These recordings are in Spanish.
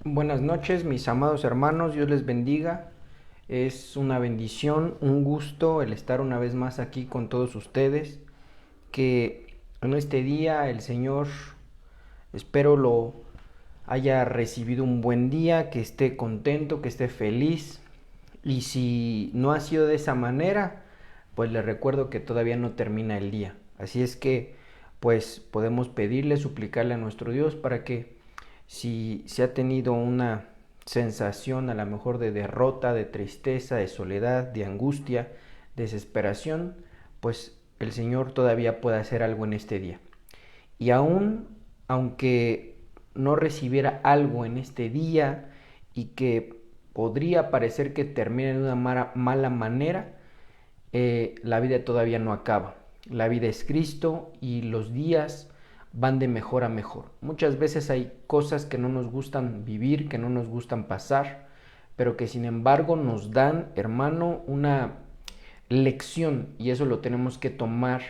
Buenas noches, mis amados hermanos, Dios les bendiga. Es una bendición, un gusto el estar una vez más aquí con todos ustedes. Que en este día el Señor, espero lo haya recibido un buen día, que esté contento, que esté feliz. Y si no ha sido de esa manera, pues les recuerdo que todavía no termina el día. Así es que, pues podemos pedirle, suplicarle a nuestro Dios para que si se ha tenido una sensación a lo mejor de derrota, de tristeza, de soledad, de angustia, desesperación, pues el Señor todavía puede hacer algo en este día. Y aún, aunque no recibiera algo en este día y que podría parecer que termine de una mala manera, la vida todavía no acaba. La vida es Cristo y los días van de mejor a mejor. Muchas veces hay cosas que no nos gustan vivir, que no nos gustan pasar, pero que sin embargo nos dan, hermano, una lección, y eso lo tenemos que tomar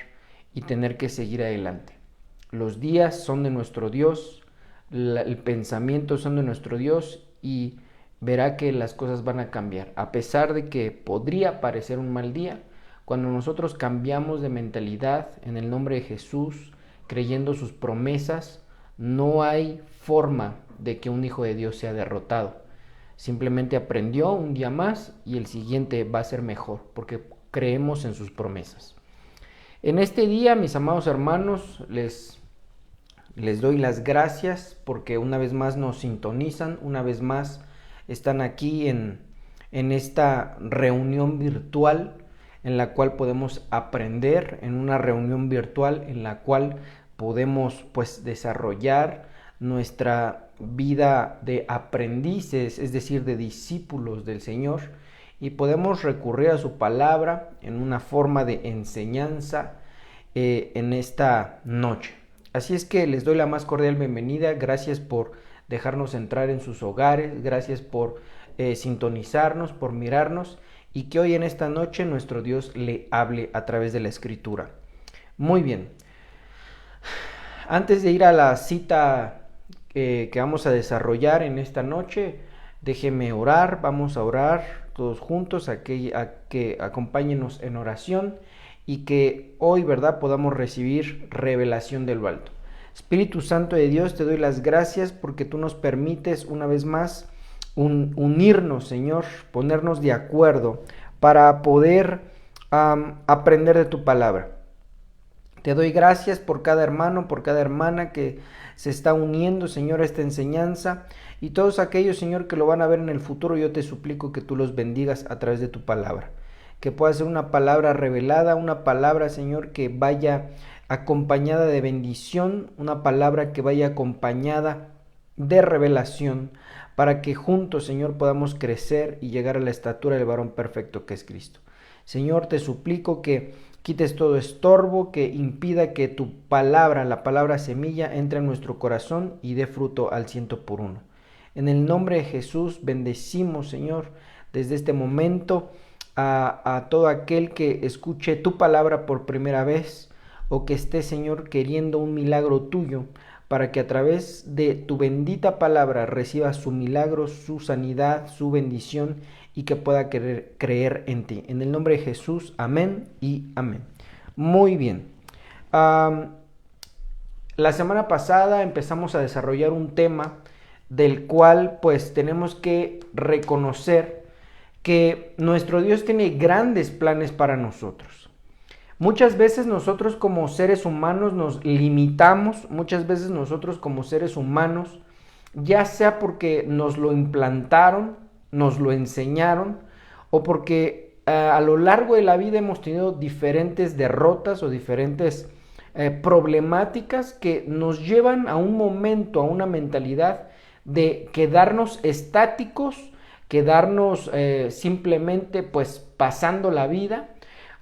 y tener que seguir adelante. Los días son de nuestro Dios, el pensamiento son de nuestro Dios, y verá que las cosas van a cambiar. A pesar de que podría parecer un mal día, cuando nosotros cambiamos de mentalidad en el nombre de Jesús, creyendo sus promesas, no hay forma de que un hijo de Dios sea derrotado. Simplemente aprendió un día más y el siguiente va a ser mejor, porque creemos en sus promesas. En este día, mis amados hermanos, les doy las gracias porque una vez más nos sintonizan, una vez más están aquí en esta reunión virtual en la cual podemos aprender, en una reunión virtual en la cual podemos pues desarrollar nuestra vida de aprendices, es decir, de discípulos del Señor, y podemos recurrir a su palabra en una forma de enseñanza en esta noche. Así es que les doy la más cordial bienvenida, gracias por dejarnos entrar en sus hogares, gracias por sintonizarnos, por mirarnos, y que hoy en esta noche nuestro Dios le hable a través de la Escritura. Muy bien, antes de ir a la cita que vamos a desarrollar en esta noche, déjeme orar, vamos a orar todos juntos, a que acompáñenos en oración y que hoy, ¿verdad?, podamos recibir revelación de lo alto. Espíritu Santo de Dios, te doy las gracias porque tú nos permites una vez más unirnos, Señor, ponernos de acuerdo para poder aprender de tu palabra. Te doy gracias por cada hermano, por cada hermana que se está uniendo, Señor, a esta enseñanza, y todos aquellos, Señor, que lo van a ver en el futuro. Yo te suplico que tú los bendigas a través de tu palabra, que pueda ser una palabra revelada, una palabra, Señor, que vaya acompañada de bendición, una palabra que vaya acompañada de revelación, para que juntos, Señor, podamos crecer y llegar a la estatura del varón perfecto que es Cristo. Señor, te suplico que quites todo estorbo que impida que tu palabra, la palabra semilla, entre en nuestro corazón y dé fruto al 100 por 1. En el nombre de Jesús bendecimos, Señor, desde este momento a todo aquel que escuche tu palabra por primera vez, o que esté, Señor, queriendo un milagro tuyo, para que a través de tu bendita palabra reciba su milagro, su sanidad, su bendición, y que pueda creer en ti. En el nombre de Jesús, amén y amén. Muy bien. La semana pasada empezamos a desarrollar un tema del cual pues tenemos que reconocer que nuestro Dios tiene grandes planes para nosotros. Muchas veces nosotros como seres humanos nos limitamos, muchas veces nosotros como seres humanos, ya sea porque nos lo implantaron, nos lo enseñaron, o porque a lo largo de la vida hemos tenido diferentes derrotas o diferentes problemáticas que nos llevan a un momento, a una mentalidad de quedarnos estáticos, quedarnos simplemente pues pasando la vida,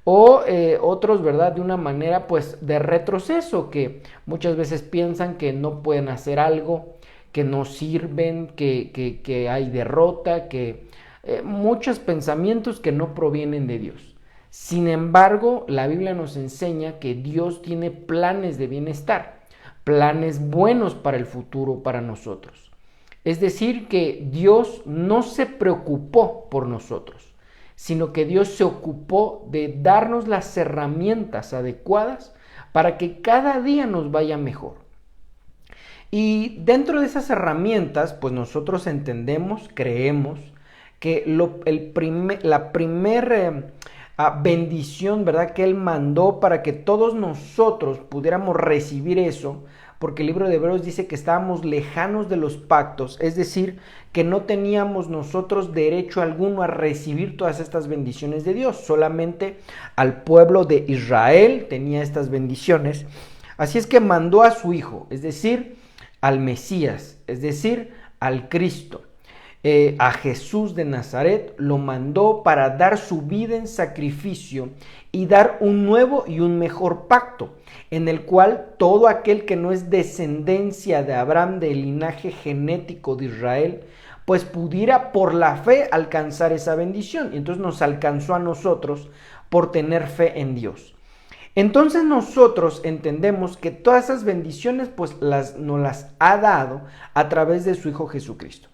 o otros, ¿verdad?, de una manera pues de retroceso, que muchas veces piensan que no pueden hacer algo, que no sirven, que hay derrota, que muchos pensamientos que no provienen de Dios. Sin embargo, la Biblia nos enseña que Dios tiene planes de bienestar, planes buenos para el futuro para nosotros. Es decir, que Dios no se preocupó por nosotros, sino que Dios se ocupó de darnos las herramientas adecuadas para que cada día nos vaya mejor. Y dentro de esas herramientas, pues nosotros entendemos, creemos que la primera bendición, ¿verdad?, que Él mandó para que todos nosotros pudiéramos recibir eso, porque el libro de Hebreos dice que estábamos lejanos de los pactos, es decir, que no teníamos nosotros derecho alguno a recibir todas estas bendiciones de Dios, solamente al pueblo de Israel tenía estas bendiciones. Así es que mandó a su Hijo, es decir, al Mesías, es decir, al Cristo. A Jesús de Nazaret lo mandó para dar su vida en sacrificio y dar un nuevo y un mejor pacto, en el cual todo aquel que no es descendencia de Abraham, del linaje genético de Israel, pues pudiera por la fe alcanzar esa bendición. Y entonces nos alcanzó a nosotros por tener fe en Dios. Entonces nosotros entendemos que todas esas bendiciones pues nos las ha dado a través de su Hijo Jesucristo.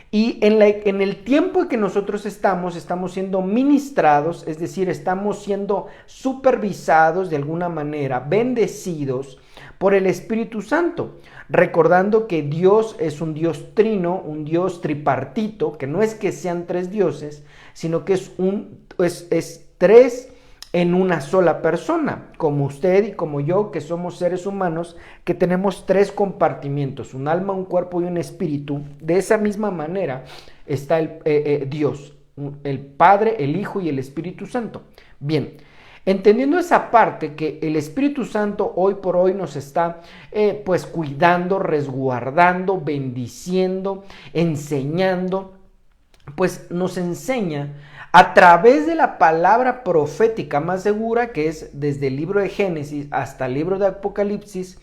Y en el tiempo en que nosotros estamos siendo ministrados, es decir, estamos siendo supervisados de alguna manera, bendecidos por el Espíritu Santo, recordando que Dios es un Dios trino, un Dios tripartito, que no es que sean tres dioses, sino que es tres en una sola persona, como usted y como yo, que somos seres humanos, que tenemos tres compartimientos, un alma, un cuerpo y un espíritu. De esa misma manera está Dios, el Padre, el Hijo y el Espíritu Santo. Bien, entendiendo esa parte, que el Espíritu Santo hoy por hoy nos está pues cuidando, resguardando, bendiciendo, enseñando, pues nos enseña a través de la palabra profética más segura, que es desde el libro de Génesis hasta el libro de Apocalipsis,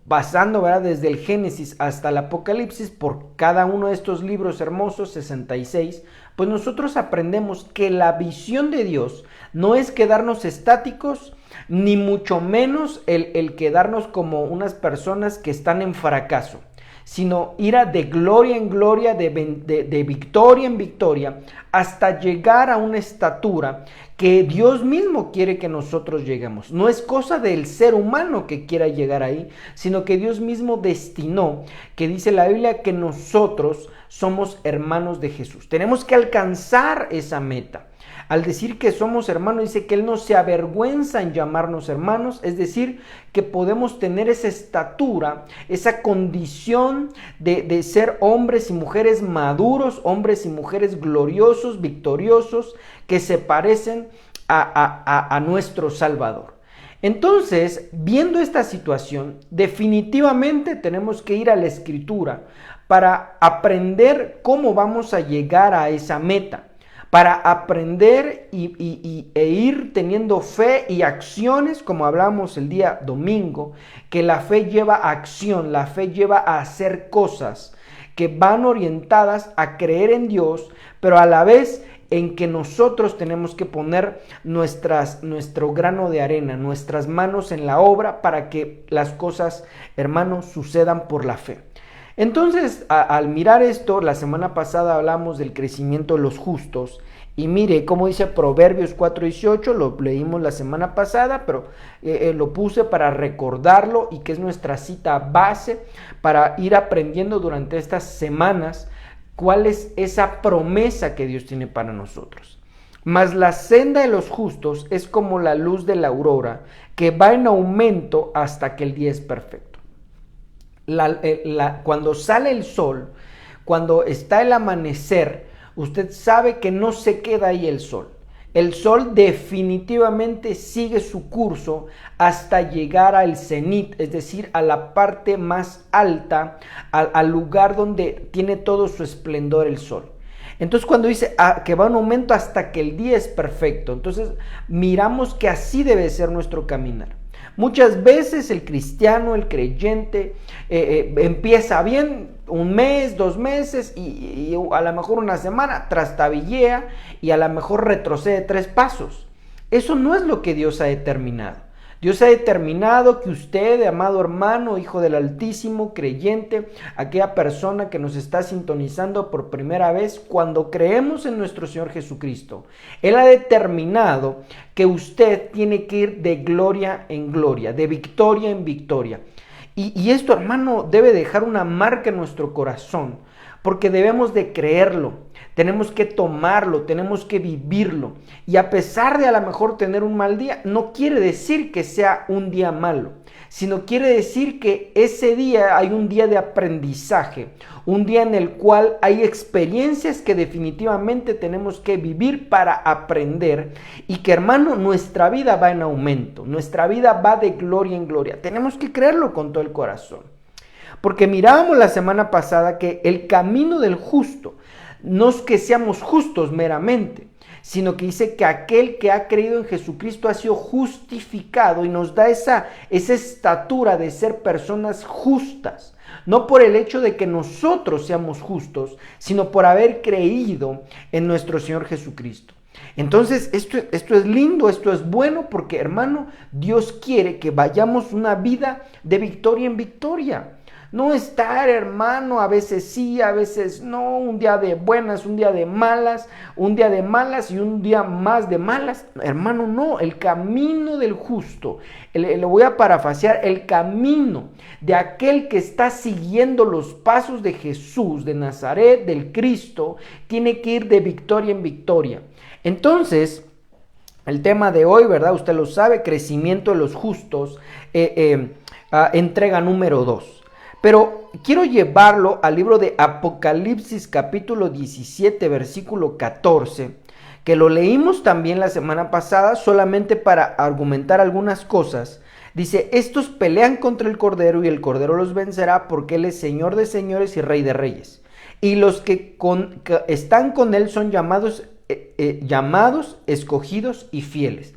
pasando, ¿verdad?, desde el Génesis hasta el Apocalipsis, por cada uno de estos libros hermosos, 66, pues nosotros aprendemos que la visión de Dios no es quedarnos estáticos, ni mucho menos el quedarnos como unas personas que están en fracaso, sino ir de gloria en gloria, de victoria en victoria, hasta llegar a una estatura que Dios mismo quiere que nosotros lleguemos. No es cosa del ser humano que quiera llegar ahí, sino que Dios mismo destinó, que dice la Biblia que nosotros somos hermanos de Jesús. Tenemos que alcanzar esa meta. Al decir que somos hermanos, dice que Él no se avergüenza en llamarnos hermanos, es decir, que podemos tener esa estatura, esa condición de ser hombres y mujeres maduros, hombres y mujeres gloriosos, victoriosos, que se parecen a nuestro Salvador. Entonces, viendo esta situación, definitivamente tenemos que ir a la Escritura para aprender cómo vamos a llegar a esa meta, para aprender e ir teniendo fe y acciones, como hablamos el día domingo, que la fe lleva a acción, la fe lleva a hacer cosas que van orientadas a creer en Dios, pero a la vez en que nosotros tenemos que poner nuestro grano de arena, nuestras manos en la obra para que las cosas, hermanos, sucedan por la fe. Entonces, al mirar esto, la semana pasada hablamos del crecimiento de los justos, y mire cómo dice Proverbios 4:18, lo leímos la semana pasada, pero lo puse para recordarlo y que es nuestra cita base para ir aprendiendo durante estas semanas cuál es esa promesa que Dios tiene para nosotros. Mas la senda de los justos es como la luz de la aurora, que va en aumento hasta que el día es perfecto. Cuando sale el sol, cuando está el amanecer, usted sabe que no se queda ahí el sol. El sol definitivamente sigue su curso hasta llegar al cenit, es decir, a la parte más alta, al lugar donde tiene todo su esplendor el sol. Entonces cuando dice que va en aumento hasta que el día es perfecto, entonces miramos que así debe ser nuestro caminar. Muchas veces el cristiano, el creyente, empieza bien, un mes, 2 meses y a lo mejor una semana, trastabillea y a lo mejor retrocede 3 pasos. Eso no es lo que Dios ha determinado. Dios ha determinado que usted, amado hermano, hijo del Altísimo, creyente, aquella persona que nos está sintonizando por primera vez, cuando creemos en nuestro Señor Jesucristo, Él ha determinado que usted tiene que ir de gloria en gloria, de victoria en victoria. Y esto, hermano, debe dejar una marca en nuestro corazón, porque debemos de creerlo, tenemos que tomarlo, tenemos que vivirlo. Y a pesar de a lo mejor tener un mal día, no quiere decir que sea un día malo, sino quiere decir que ese día hay un día de aprendizaje, un día en el cual hay experiencias que definitivamente tenemos que vivir para aprender, y que, hermano, nuestra vida va en aumento, nuestra vida va de gloria en gloria. Tenemos que creerlo con todo el corazón. Porque mirábamos la semana pasada que el camino del justo no es que seamos justos meramente, sino que dice que aquel que ha creído en Jesucristo ha sido justificado y nos da esa estatura de ser personas justas. No por el hecho de que nosotros seamos justos, sino por haber creído en nuestro Señor Jesucristo. Entonces, esto es lindo, esto es bueno, porque, hermano, Dios quiere que vayamos una vida de victoria en victoria. No estar, hermano, a veces sí, a veces no, un día de buenas, un día de malas y un día más de malas. Hermano, no, el camino del justo, lo voy a parafrasear, el camino de aquel que está siguiendo los pasos de Jesús, de Nazaret, del Cristo, tiene que ir de victoria en victoria. Entonces, el tema de hoy, ¿verdad? Usted lo sabe, crecimiento de los justos, entrega número 2. Pero quiero llevarlo al libro de Apocalipsis capítulo 17 versículo 14, que lo leímos también la semana pasada solamente para argumentar algunas cosas. Dice, estos pelean contra el Cordero y el Cordero los vencerá porque Él es Señor de señores y Rey de reyes. Y los que están con Él son llamados, escogidos y fieles.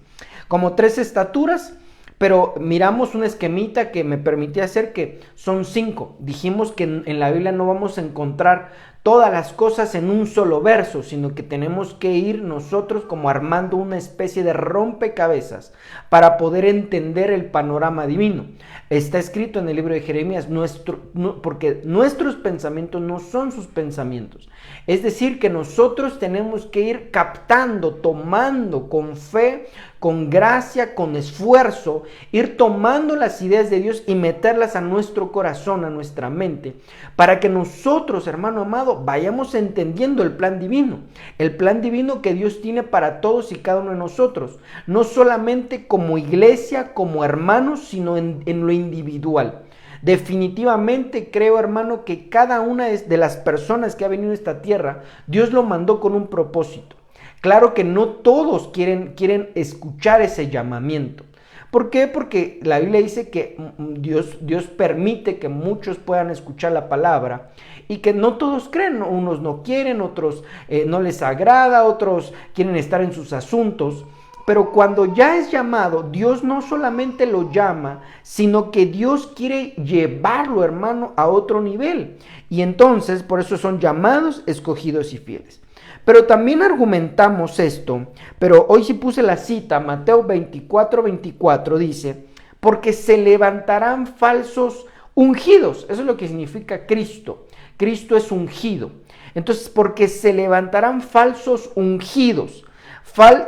Como 3 estaturas. Pero miramos un esquemita que me permitía hacer que son 5. Dijimos que en la Biblia no vamos a encontrar todas las cosas en un solo verso, sino que tenemos que ir nosotros como armando una especie de rompecabezas para poder entender el panorama divino. Está escrito en el libro de Jeremías, porque nuestros pensamientos no son sus pensamientos. Es decir, que nosotros tenemos que ir captando, tomando con fe, con gracia, con esfuerzo, ir tomando las ideas de Dios y meterlas a nuestro corazón, a nuestra mente, para que nosotros, hermano amado, vayamos entendiendo el plan divino que Dios tiene para todos y cada uno de nosotros, no solamente como iglesia, como hermanos, sino en lo individual. Definitivamente creo, hermano, que cada una de las personas que ha venido a esta tierra, Dios lo mandó con un propósito. Claro que no todos quieren escuchar ese llamamiento. ¿Por qué? Porque la Biblia dice que Dios permite que muchos puedan escuchar la palabra y que no todos creen. Unos no quieren, otros no les agrada, otros quieren estar en sus asuntos. Pero cuando ya es llamado, Dios no solamente lo llama, sino que Dios quiere llevarlo, hermano, a otro nivel. Y entonces, por eso son llamados, escogidos y fieles. Pero también argumentamos esto, pero hoy sí puse la cita, Mateo 24:24 dice, porque se levantarán falsos ungidos. Eso es lo que significa Cristo. Cristo es ungido. Entonces, porque se levantarán falsos ungidos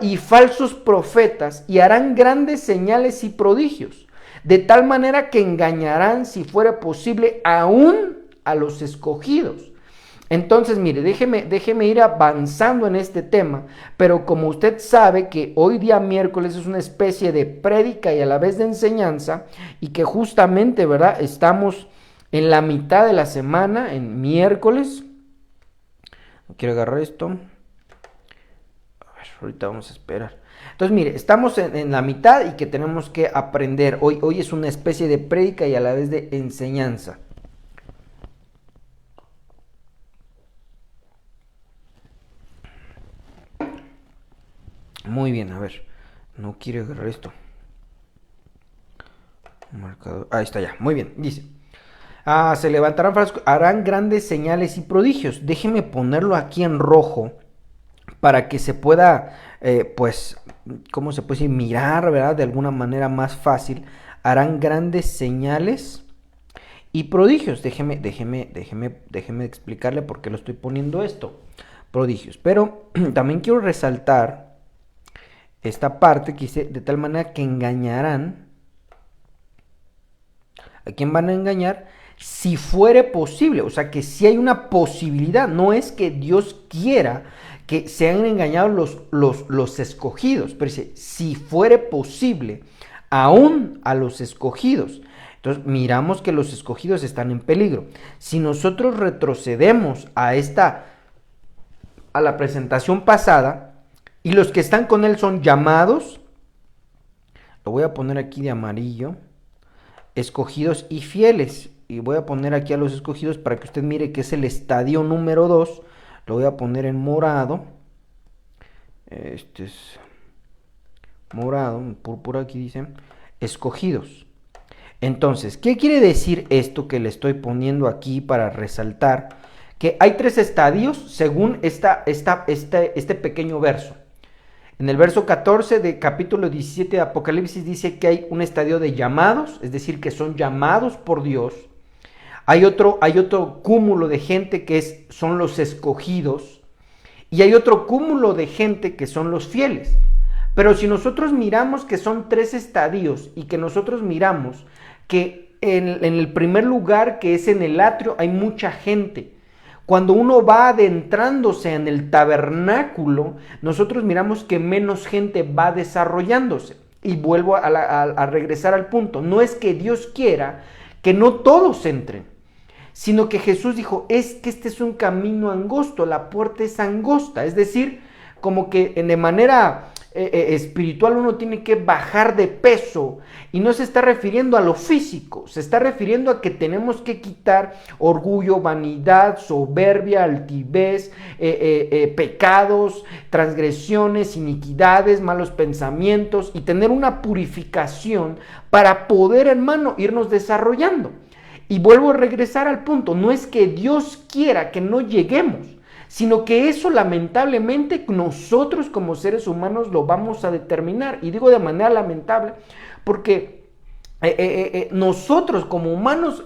y falsos profetas y harán grandes señales y prodigios, de tal manera que engañarán, si fuera posible, aún a los escogidos. Entonces, mire, déjeme ir avanzando en este tema, pero como usted sabe que hoy día miércoles es una especie de prédica y a la vez de enseñanza, y que justamente, ¿verdad?, estamos en la mitad de la semana, en miércoles. No quiero agarrar esto. A ver, ahorita vamos a esperar. Entonces, mire, estamos en la mitad y que tenemos que aprender. Hoy es una especie de prédica y a la vez de enseñanza. Muy bien, a ver, no quiero agarrar esto. Marcador. Ahí está ya, muy bien, dice. Se levantarán falsos, harán grandes señales y prodigios. Déjeme ponerlo aquí en rojo para que se pueda, pues, ¿cómo se puede decir? Mirar, ¿verdad? De alguna manera más fácil. Harán grandes señales y prodigios. Déjeme explicarle por qué lo estoy poniendo esto. Prodigios. Pero también quiero resaltar esta parte que dice, de tal manera que engañarán. ¿A quién van a engañar? Si fuere posible. O sea, que si hay una posibilidad. No es que Dios quiera que sean engañados los escogidos. Pero dice, si fuere posible, aún a los escogidos. Entonces miramos que los escogidos están en peligro. Si nosotros retrocedemos a la presentación pasada, y los que están con él son llamados, lo voy a poner aquí de amarillo, escogidos y fieles, y voy a poner aquí a los escogidos para que usted mire que es el estadio número 2, lo voy a poner en morado, este es morado, en púrpura aquí dicen, escogidos. Entonces, ¿qué quiere decir esto que le estoy poniendo aquí para resaltar? Que hay 3 estadios según este pequeño verso. En el verso 14 de capítulo 17 de Apocalipsis dice que hay un estadio de llamados, es decir, que son llamados por Dios. Hay otro cúmulo de gente que son los escogidos. Y hay otro cúmulo de gente que son los fieles. Pero si nosotros miramos que son 3 estadios y que nosotros miramos que en el primer lugar, que es en el atrio, hay mucha gente. Cuando uno va adentrándose en el tabernáculo, nosotros miramos que menos gente va desarrollándose. Y vuelvo a regresar al punto. No es que Dios quiera que no todos entren, sino que Jesús dijo, es que este es un camino angosto, la puerta es angosta. Es decir, como que de manera espiritual uno tiene que bajar de peso, y no se está refiriendo a lo físico, se está refiriendo a que tenemos que quitar orgullo, vanidad, soberbia, altivez, pecados, transgresiones, iniquidades, malos pensamientos, y tener una purificación para poder, hermano, irnos desarrollando. Y vuelvo a regresar al punto, no es que Dios quiera que no lleguemos, sino que eso lamentablemente nosotros como seres humanos lo vamos a determinar. Y digo de manera lamentable porque nosotros como humanos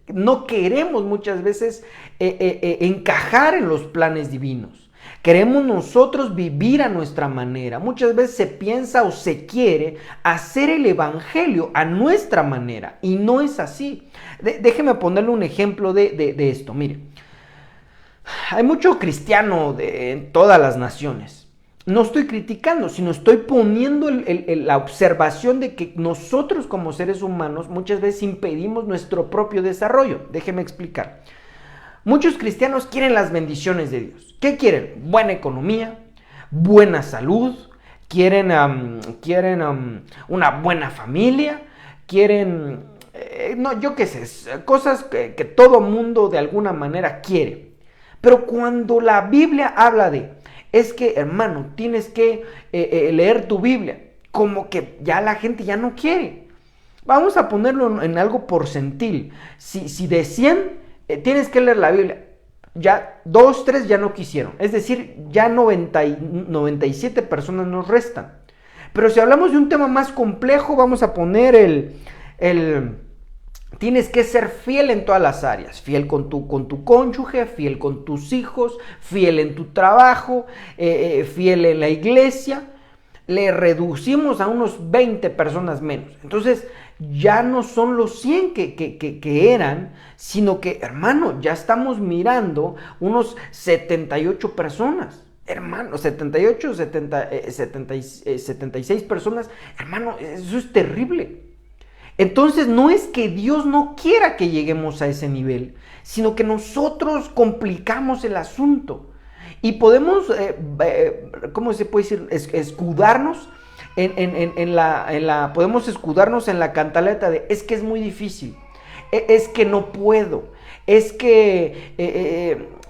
no queremos muchas veces encajar en los planes divinos. Queremos nosotros vivir a nuestra manera. Muchas veces se piensa o se quiere hacer el evangelio a nuestra manera, y no es así. Déjeme ponerle un ejemplo de esto. Mire, hay mucho cristiano en todas las naciones. No estoy criticando, sino estoy poniendo la observación de que nosotros como seres humanos muchas veces impedimos nuestro propio desarrollo. Déjeme explicar. Muchos cristianos quieren las bendiciones de Dios. ¿Qué quieren? Buena economía, buena salud, quieren una buena familia, quieren, no, yo qué sé, cosas que todo mundo de alguna manera quiere. Pero cuando la Biblia habla es que, hermano, tienes que leer tu Biblia, como que ya la gente ya no quiere. Vamos a ponerlo en algo porcentil. Si de 100 tienes que leer la Biblia, ya 2, 3 ya no quisieron. Es decir, ya 97 personas nos restan. Pero si hablamos de un tema más complejo, vamos a poner tienes que ser fiel en todas las áreas, fiel con tu cónyuge, fiel con tus hijos, fiel en tu trabajo, fiel en la iglesia. Le reducimos a unos 20 personas menos. Entonces ya no son los 100 que eran, sino que, hermano, ya estamos mirando unos 78 personas. Hermano, 78, 76 personas. Hermano, eso es terrible. Entonces no es que Dios no quiera que lleguemos a ese nivel, sino que nosotros complicamos el asunto. Y podemos, ¿cómo se puede decir? Escudarnos podemos escudarnos en la cantaleta de, es que es muy difícil, es que no puedo, es que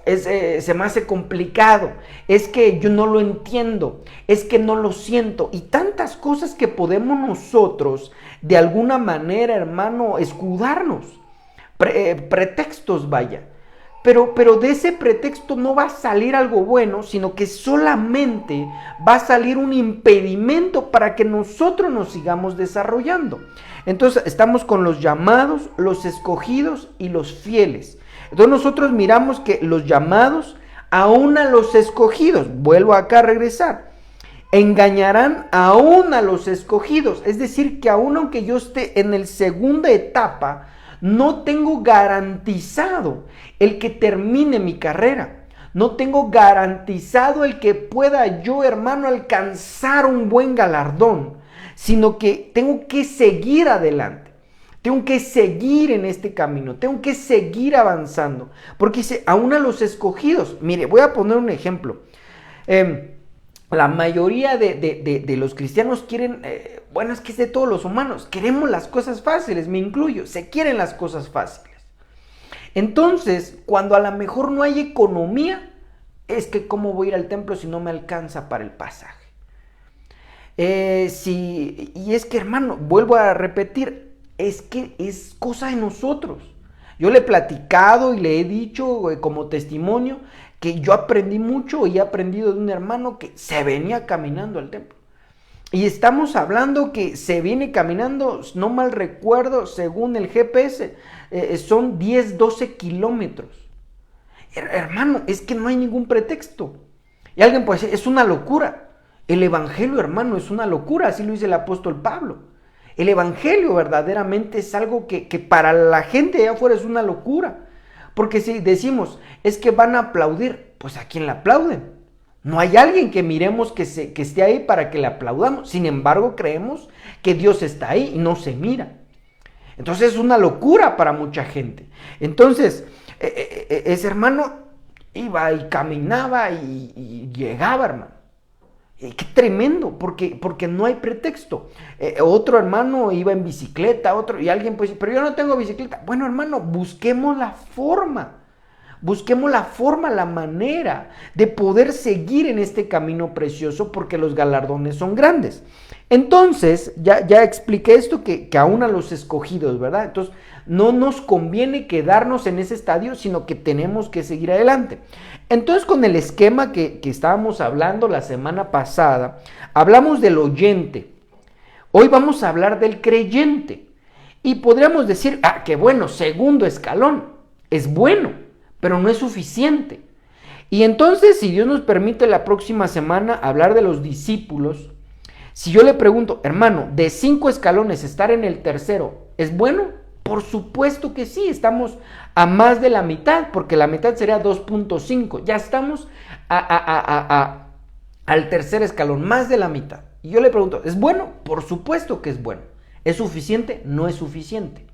se me hace complicado, es que yo no lo entiendo, es que no lo siento, y tantas cosas que podemos nosotros de alguna manera, hermano, escudarnos, pretextos, vaya. pero de ese pretexto no va a salir algo bueno, sino que solamente va a salir un impedimento para que nosotros nos sigamos desarrollando. Entonces estamos con los llamados, los escogidos y los fieles. Entonces nosotros miramos que los llamados, aún a los escogidos, vuelvo acá a regresar, engañarán aún a los escogidos. Es decir, que aún aunque yo esté en la segunda etapa, no tengo garantizado el que termine mi carrera. No tengo garantizado el que pueda yo, hermano, alcanzar un buen galardón, sino que tengo que seguir adelante. Tengo que seguir en este camino, tengo que seguir avanzando. Porque dice, aún a los escogidos. Mire, voy a poner un ejemplo. La mayoría de los cristianos quieren, bueno, es que es de todos los humanos, queremos las cosas fáciles, me incluyo, se quieren las cosas fáciles. Entonces, cuando a lo mejor no hay economía, es que ¿cómo voy a ir al templo si no me alcanza para el pasaje? Y es que, hermano, vuelvo a repetir, es que es cosa de nosotros. Yo le he platicado y le he dicho como testimonio que yo aprendí mucho y he aprendido de un hermano que se venía caminando al templo. Y estamos hablando que se viene caminando, no mal recuerdo, según el GPS, son 10, 12 kilómetros. Hermano, es que no hay ningún pretexto. Y alguien puede decir, es una locura. El evangelio, hermano, es una locura, así lo dice el apóstol Pablo. El evangelio verdaderamente es algo que para la gente de allá afuera es una locura. Porque si decimos, es que van a aplaudir, pues ¿a quién le aplauden? No hay alguien que miremos que esté ahí para que le aplaudamos. Sin embargo, creemos que Dios está ahí y no se mira. Entonces es una locura para mucha gente. Entonces, ese hermano iba y caminaba y llegaba, hermano. Qué tremendo, porque no hay pretexto. Otro hermano iba en bicicleta, y alguien puede decir, pero yo no tengo bicicleta. Bueno, hermano, busquemos la forma, la manera de poder seguir en este camino precioso, porque los galardones son grandes. Entonces, ya expliqué esto, que aún a los escogidos, ¿verdad? Entonces, no nos conviene quedarnos en ese estadio, sino que tenemos que seguir adelante. Entonces, con el esquema que estábamos hablando la semana pasada, hablamos del oyente. Hoy vamos a hablar del creyente. Y podríamos decir, que bueno, segundo escalón, es bueno, pero no es suficiente. Y entonces, si Dios nos permite la próxima semana hablar de los discípulos, si yo le pregunto, hermano, de 5 escalones estar en el tercero, ¿es bueno? Por supuesto que sí, estamos a más de la mitad, porque la mitad sería 2.5. Ya estamos al tercer escalón, más de la mitad. Y yo le pregunto, ¿es bueno? Por supuesto que es bueno. ¿Es suficiente? No es suficiente.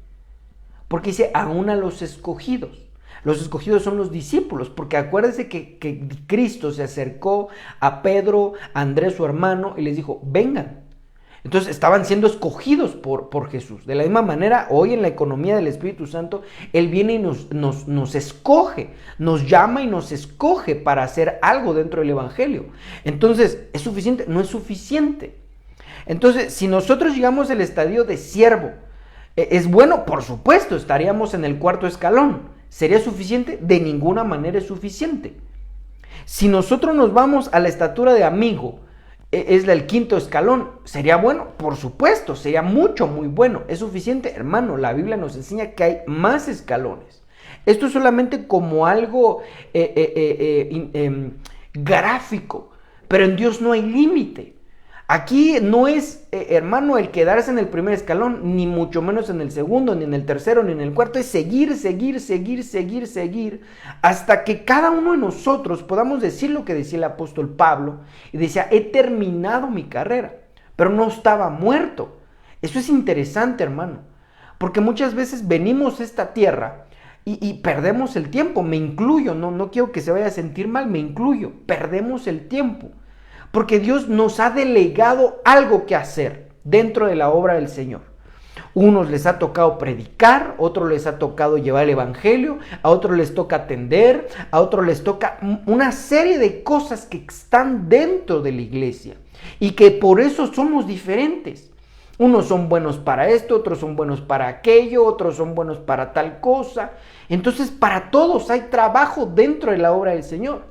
Porque dice, aún a los escogidos. Los escogidos son los discípulos, porque acuérdense que Cristo se acercó a Pedro, a Andrés, su hermano, y les dijo, vengan. Entonces estaban siendo escogidos por Jesús. De la misma manera, hoy en la economía del Espíritu Santo, Él viene y nos escoge, nos llama y nos escoge para hacer algo dentro del Evangelio. Entonces, ¿es suficiente? No es suficiente. Entonces, si nosotros llegamos al estadio de siervo, ¿es bueno? Por supuesto, estaríamos en el cuarto escalón. ¿Sería suficiente? De ninguna manera es suficiente. Si nosotros nos vamos a la estatura de amigo, es el quinto escalón, ¿sería bueno? Por supuesto, sería mucho, muy bueno. ¿Es suficiente? Hermano, la Biblia nos enseña que hay más escalones. Esto es solamente como algo gráfico, pero en Dios no hay límite. Aquí no es, hermano, el quedarse en el primer escalón, ni mucho menos en el segundo, ni en el tercero, ni en el cuarto. Es seguir, hasta que cada uno de nosotros podamos decir lo que decía el apóstol Pablo. Y decía, he terminado mi carrera, pero no estaba muerto. Eso es interesante, hermano, porque muchas veces venimos a esta tierra y perdemos el tiempo. Me incluyo, no quiero que se vaya a sentir mal, me incluyo. Perdemos el tiempo. Porque Dios nos ha delegado algo que hacer dentro de la obra del Señor. Unos les ha tocado predicar, otros les ha tocado llevar el evangelio, a otros les toca atender, a otros les toca una serie de cosas que están dentro de la iglesia y que por eso somos diferentes. Unos son buenos para esto, otros son buenos para aquello, otros son buenos para tal cosa. Entonces, para todos hay trabajo dentro de la obra del Señor.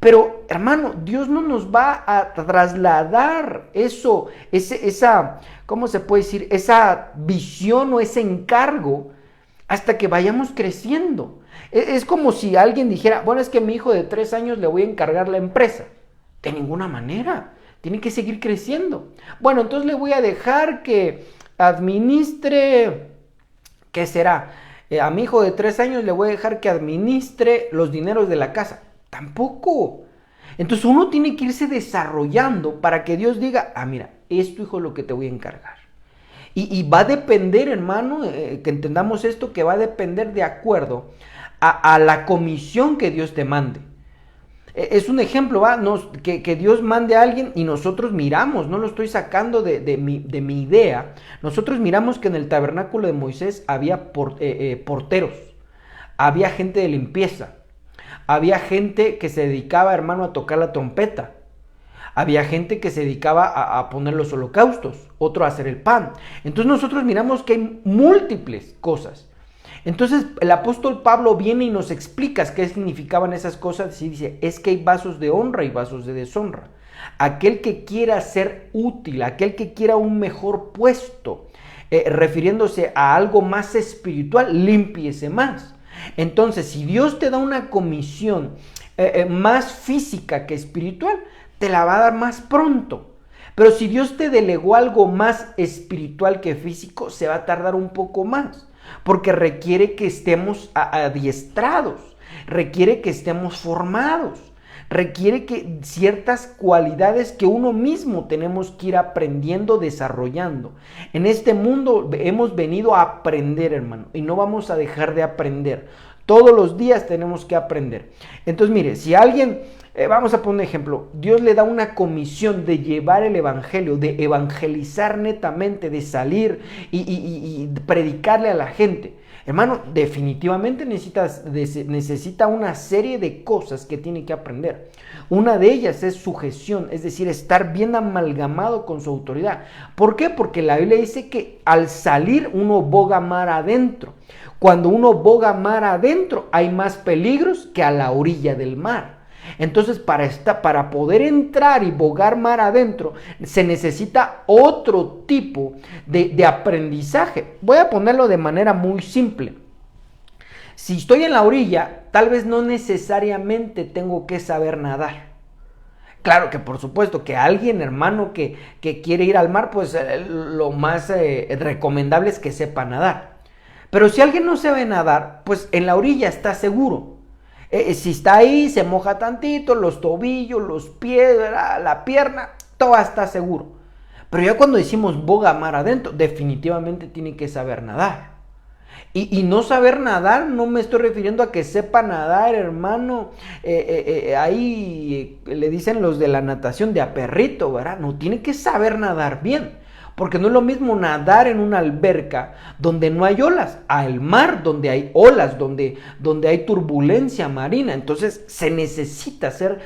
Pero, hermano, Dios no nos va a trasladar eso, esa, ¿cómo se puede decir? Esa visión o ese encargo hasta que vayamos creciendo. Es como si alguien dijera, bueno, es que a mi hijo de 3 años le voy a encargar la empresa. De ninguna manera. Tiene que seguir creciendo. Bueno, entonces le voy a dejar que administre, ¿qué será? A mi hijo de 3 años le voy a dejar que administre los dineros de la casa. Tampoco. Entonces uno tiene que irse desarrollando para que Dios diga, mira, esto, hijo, es lo que te voy a encargar. Y va a depender, hermano, que entendamos esto, que va a depender de acuerdo a la comisión que Dios te mande. Es un ejemplo, que Dios mande a alguien y nosotros miramos, no lo estoy sacando de mi idea, nosotros miramos que en el tabernáculo de Moisés había porteros, había gente de limpieza, había gente que se dedicaba, hermano, a tocar la trompeta, había gente que se dedicaba a poner los holocaustos, otro a hacer el pan. Entonces nosotros miramos que hay múltiples cosas. Entonces el apóstol Pablo viene y nos explica qué significaban esas cosas y dice, es que hay vasos de honra y vasos de deshonra. Aquel que quiera ser útil, aquel que quiera un mejor puesto, refiriéndose a algo más espiritual, límpiese más. Entonces, si Dios te da una comisión más física que espiritual, te la va a dar más pronto. Pero si Dios te delegó algo más espiritual que físico, se va a tardar un poco más. Porque requiere que estemos adiestrados, requiere que estemos formados, requiere que ciertas cualidades que uno mismo tenemos que ir aprendiendo, desarrollando. En este mundo hemos venido a aprender, hermano, y no vamos a dejar de aprender. Todos los días tenemos que aprender. Entonces, mire, si alguien, vamos a poner un ejemplo, Dios le da una comisión de llevar el evangelio, de evangelizar netamente, de salir y predicarle a la gente. Hermano, definitivamente necesita una serie de cosas que tiene que aprender. Una de ellas es sujeción, es decir, estar bien amalgamado con su autoridad. ¿Por qué? Porque la Biblia dice que al salir uno boga mar adentro. Cuando uno boga mar adentro hay más peligros que a la orilla del mar. Entonces para poder entrar y bogar mar adentro se necesita otro tipo de aprendizaje. Voy a ponerlo de manera muy simple. Si estoy en la orilla, tal vez no necesariamente tengo que saber nadar. Claro que por supuesto que alguien, hermano, que quiere ir al mar, pues lo más recomendable es que sepa nadar. Pero si alguien no sabe nadar, pues en la orilla está seguro. Si está ahí, se moja tantito, los tobillos, los pies, la pierna, todo está seguro. Pero ya cuando decimos boga mar adentro, definitivamente tiene que saber nadar. Y no saber nadar, no me estoy refiriendo a que sepa nadar, hermano. Ahí le dicen los de la natación de a perrito, ¿verdad? No, tiene que saber nadar bien. Porque no es lo mismo nadar en una alberca donde no hay olas, al mar donde hay olas, donde hay turbulencia marina. Entonces se necesita ser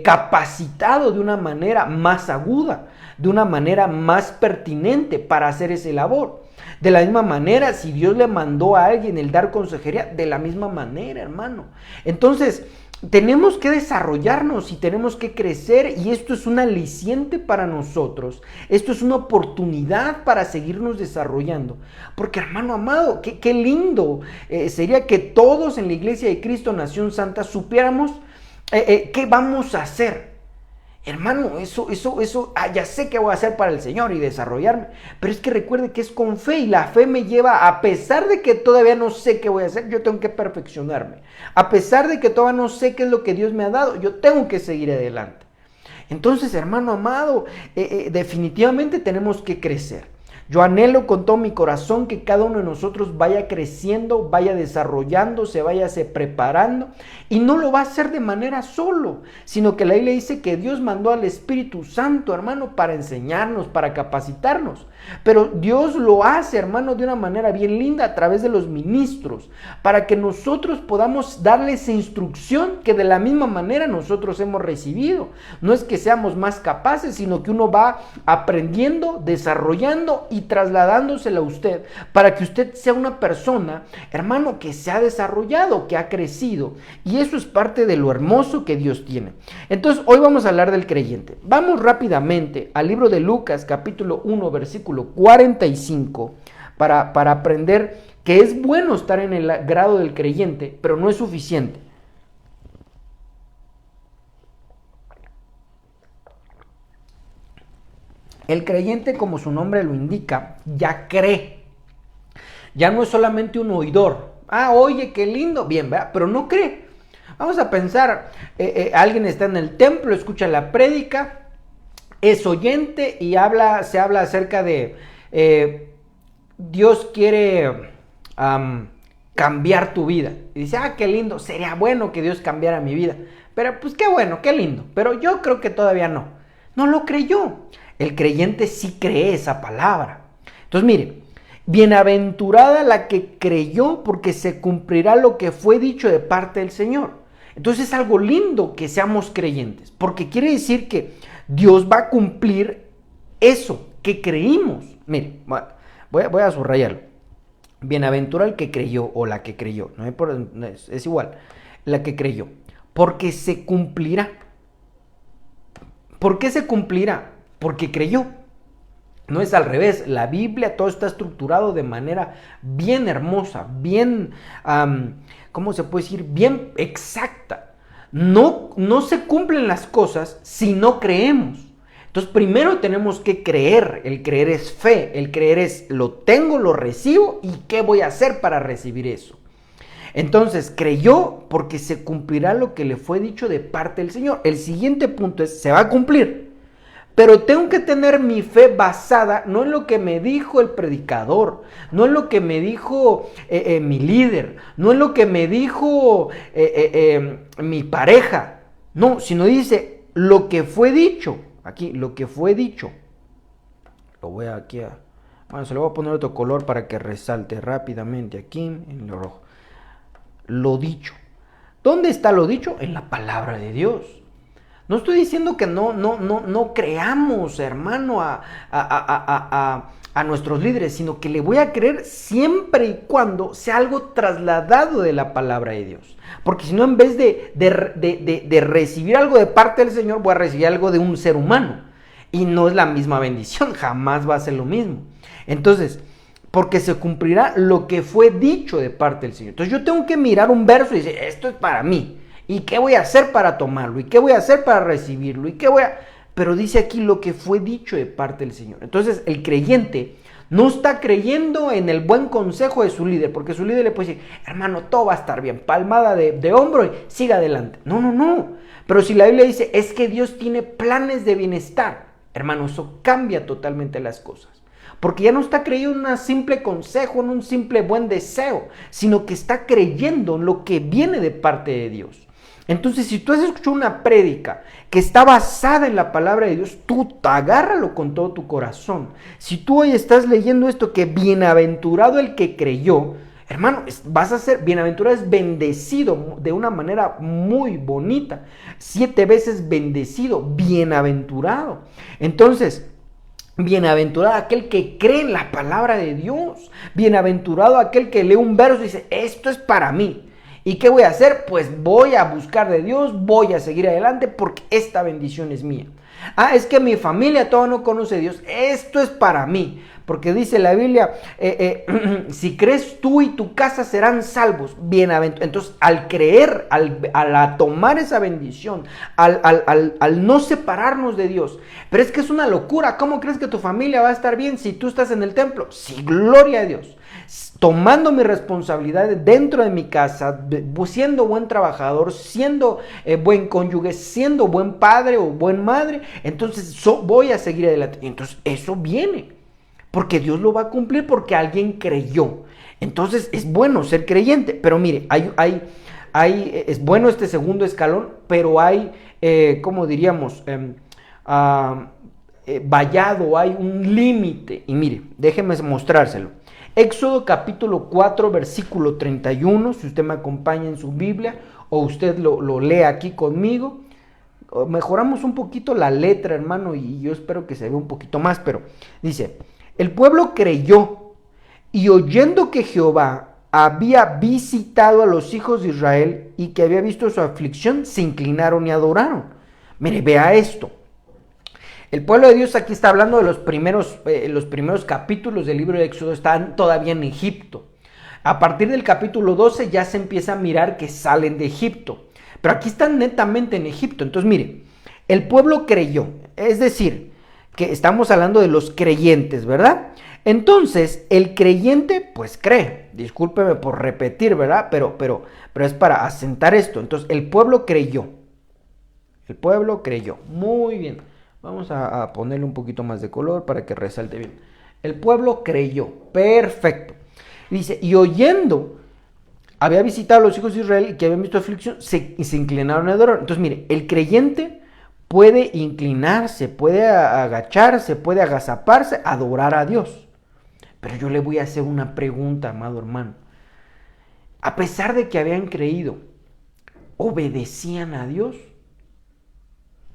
capacitado de una manera más aguda, de una manera más pertinente para hacer ese labor. De la misma manera, si Dios le mandó a alguien el dar consejería, de la misma manera, hermano. Entonces, tenemos que desarrollarnos y tenemos que crecer, y esto es un aliciente para nosotros. Esto es una oportunidad para seguirnos desarrollando. Porque, hermano amado, qué lindo sería que todos en la Iglesia de Cristo Nación Santa supiéramos qué vamos a hacer. Hermano, eso, ya sé qué voy a hacer para el Señor y desarrollarme. Pero es que recuerde que es con fe, y la fe me lleva, a pesar de que todavía no sé qué voy a hacer, yo tengo que perfeccionarme. A pesar de que todavía no sé qué es lo que Dios me ha dado, yo tengo que seguir adelante. Entonces, hermano amado, definitivamente tenemos que crecer. Yo anhelo con todo mi corazón que cada uno de nosotros vaya creciendo, vaya desarrollándose, vaya se preparando, y no lo va a hacer de manera solo, sino que la Biblia dice que Dios mandó al Espíritu Santo, hermano, para enseñarnos, para capacitarnos. Pero Dios lo hace, hermano, de una manera bien linda a través de los ministros, para que nosotros podamos darle esa instrucción que de la misma manera nosotros hemos recibido. No es que seamos más capaces, sino que uno va aprendiendo, desarrollando y trasladándosela a usted, para que usted sea una persona, hermano, que se ha desarrollado, que ha crecido. Y eso es parte de lo hermoso que Dios tiene. Entonces, hoy vamos a hablar del creyente. Vamos rápidamente al libro de Lucas, capítulo 1, versículo 45, para aprender que es bueno estar en el grado del creyente, pero no es suficiente. El creyente, como su nombre lo indica, ya cree. Ya no es solamente un oidor. Ah, oye, qué lindo, bien, ¿verdad? Pero no cree. Vamos a pensar, alguien está en el templo, escucha la prédica, es oyente y se habla acerca de Dios quiere cambiar tu vida. Y dice, ah, qué lindo, sería bueno que Dios cambiara mi vida. Pero pues qué bueno, qué lindo. Pero yo creo que todavía no. No lo creyó. El creyente sí cree esa palabra. Entonces mire, bienaventurada la que creyó porque se cumplirá lo que fue dicho de parte del Señor. Entonces es algo lindo que seamos creyentes, porque quiere decir que Dios va a cumplir eso que creímos. Mire, voy a subrayarlo. Bienaventurado el que creyó o la que creyó, es igual, la que creyó, porque se cumplirá. ¿Por qué se cumplirá? Porque creyó. No es al revés, la Biblia todo está estructurado de manera bien hermosa, bien, ¿cómo se puede decir? Bien exacta. No se cumplen las cosas si no creemos. Entonces primero tenemos que creer, el creer es fe, el creer es lo tengo, lo recibo y ¿qué voy a hacer para recibir eso? Entonces creyó porque se cumplirá lo que le fue dicho de parte del Señor. El siguiente punto es, se va a cumplir. Pero tengo que tener mi fe basada no en lo que me dijo el predicador, no en lo que me dijo mi líder, no en lo que me dijo mi pareja, no, sino dice lo que fue dicho, aquí, lo que fue dicho. Lo voy aquí a... Bueno, se lo voy a poner otro color para que resalte rápidamente aquí en lo rojo. Lo dicho. ¿Dónde está lo dicho? En la palabra de Dios. No estoy diciendo que no creamos, hermano, a nuestros líderes, sino que le voy a creer siempre y cuando sea algo trasladado de la palabra de Dios. Porque si no, en vez de recibir algo de parte del Señor, voy a recibir algo de un ser humano. Y no es la misma bendición, jamás va a ser lo mismo. Entonces, porque se cumplirá lo que fue dicho de parte del Señor. Entonces yo tengo que mirar un verso y decir, esto es para mí. ¿Y qué voy a hacer para tomarlo? ¿Y qué voy a hacer para recibirlo? ¿Y qué voy a...? Pero dice aquí lo que fue dicho de parte del Señor. Entonces el creyente no está creyendo en el buen consejo de su líder, porque su líder le puede decir, hermano, todo va a estar bien, palmada de hombro y siga adelante. No. Pero si la Biblia dice, es que Dios tiene planes de bienestar, hermano, eso cambia totalmente las cosas. Porque ya no está creyendo en un simple consejo, en un simple buen deseo, sino que está creyendo en lo que viene de parte de Dios. Entonces, si tú has escuchado una prédica que está basada en la palabra de Dios, tú agárralo con todo tu corazón. Si tú hoy estás leyendo esto, que bienaventurado el que creyó, hermano, vas a ser bienaventurado, es bendecido de una manera muy bonita. 7 veces bendecido, bienaventurado. Entonces, bienaventurado aquel que cree en la palabra de Dios. Bienaventurado aquel que lee un verso y dice, esto es para mí. ¿Y qué voy a hacer? Pues voy a buscar de Dios, voy a seguir adelante porque esta bendición es mía. Ah, es que mi familia todavía no conoce a Dios. Esto es para mí. Porque dice la Biblia, si crees tú y tu casa serán salvos, bienaventurados. Entonces, al creer, al tomar esa bendición, al no separarnos de Dios. Pero es que es una locura. ¿Cómo crees que tu familia va a estar bien si tú estás en el templo? Sí, gloria a Dios. Tomando mi responsabilidad dentro de mi casa, siendo buen trabajador, siendo buen cónyuge, siendo buen padre o buen madre, entonces voy a seguir adelante. Entonces eso viene, porque Dios lo va a cumplir porque alguien creyó. Entonces es bueno ser creyente, pero mire, es bueno este segundo escalón, pero hay, ¿cómo diríamos? vallado, hay un límite. Y mire, déjeme mostrárselo. Éxodo capítulo 4, versículo 31, si usted me acompaña en su Biblia o usted lo lee aquí conmigo. Mejoramos un poquito la letra, hermano, y yo espero que se vea un poquito más, pero dice, el pueblo creyó y oyendo que Jehová había visitado a los hijos de Israel y que había visto su aflicción, se inclinaron y adoraron. Mire, vea esto. El pueblo de Dios aquí está hablando de los primeros capítulos del libro de Éxodo, están todavía en Egipto. A partir del capítulo 12 ya se empieza a mirar que salen de Egipto. Pero aquí están netamente en Egipto. Entonces, mire, el pueblo creyó. Es decir, que estamos hablando de los creyentes, ¿verdad? Entonces, el creyente, pues cree. Discúlpeme por repetir, ¿verdad? Pero es para asentar esto. Entonces, el pueblo creyó. El pueblo creyó. Muy bien. Vamos a ponerle un poquito más de color para que resalte bien. El pueblo creyó. Perfecto. Dice, y oyendo, había visitado a los hijos de Israel y que habían visto aflicción, se inclinaron a adorar. Entonces, mire, el creyente puede inclinarse, puede agacharse, puede agazaparse, adorar a Dios. Pero yo le voy a hacer una pregunta, amado hermano. A pesar de que habían creído, ¿obedecían a Dios?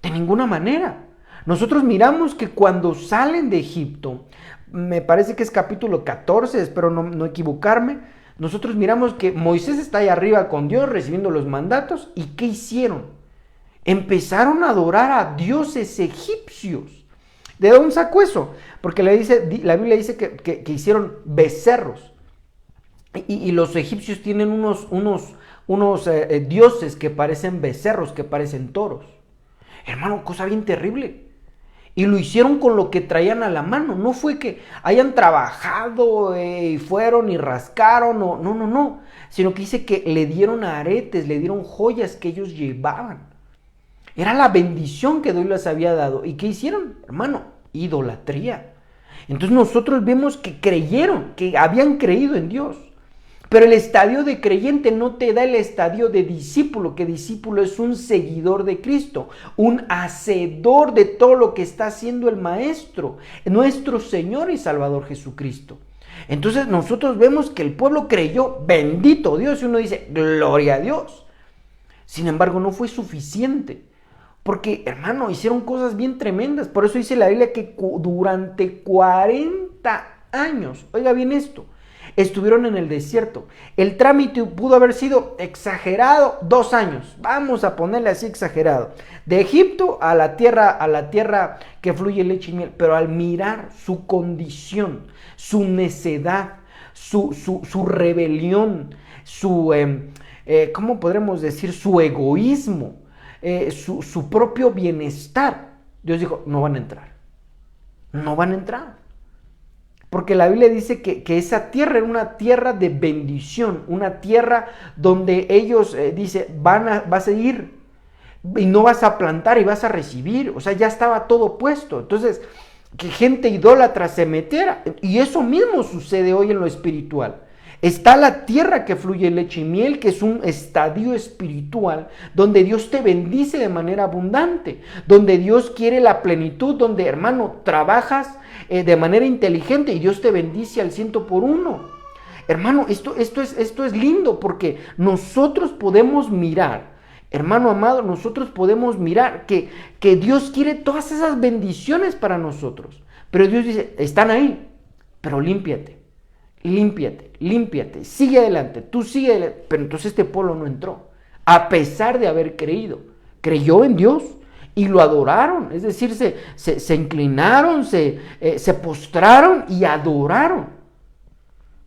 De ninguna manera. Nosotros miramos que cuando salen de Egipto, me parece que es capítulo 14, espero no equivocarme, nosotros miramos que Moisés está ahí arriba con Dios recibiendo los mandatos. ¿Y qué hicieron? Empezaron a adorar a dioses egipcios. ¿De dónde sacó eso? Porque la Biblia dice que hicieron becerros. Y los egipcios tienen unos dioses que parecen becerros, que parecen toros. Hermano, cosa bien terrible. Y lo hicieron con lo que traían a la mano. No fue que hayan trabajado y fueron y rascaron. No. Sino que dice que le dieron aretes, le dieron joyas que ellos llevaban. Era la bendición que Dios les había dado. ¿Y qué hicieron? Hermano, idolatría. Entonces nosotros vemos que creyeron, que habían creído en Dios. Pero el estadio de creyente no te da el estadio de discípulo, que discípulo es un seguidor de Cristo, un hacedor de todo lo que está haciendo el Maestro, nuestro Señor y Salvador Jesucristo. Entonces nosotros vemos que el pueblo creyó, bendito Dios, y uno dice, gloria a Dios. Sin embargo, no fue suficiente, porque, hermano, hicieron cosas bien tremendas. Por eso dice la Biblia que durante 40 años, oiga bien esto, estuvieron en el desierto. El trámite pudo haber sido exagerado 2 años. Vamos a ponerle así exagerado. De Egipto a la tierra que fluye leche y miel. Pero al mirar su condición, su necedad, su rebelión, ¿cómo podremos decir? Su egoísmo, su propio bienestar. Dios dijo, no van a entrar. No van a entrar. Porque la Biblia dice que esa tierra era una tierra de bendición, una tierra donde ellos, dice, vas a ir y no vas a plantar y vas a recibir. O sea, ya estaba todo puesto. Entonces, que gente idólatra se metiera. Y eso mismo sucede hoy en lo espiritual. Está la tierra que fluye leche y miel, que es un estadio espiritual, donde Dios te bendice de manera abundante, donde Dios quiere la plenitud, donde, hermano, trabajas de manera inteligente y Dios te bendice al 100%. Hermano, esto es lindo, porque nosotros podemos mirar, hermano amado, nosotros podemos mirar que Dios quiere todas esas bendiciones para nosotros. Pero Dios dice, están ahí, pero límpiate, sigue adelante, tú sigue adelante. Pero entonces este pueblo no entró, a pesar de haber creído. Creyó en Dios y lo adoraron, es decir, se inclinaron, se postraron y adoraron.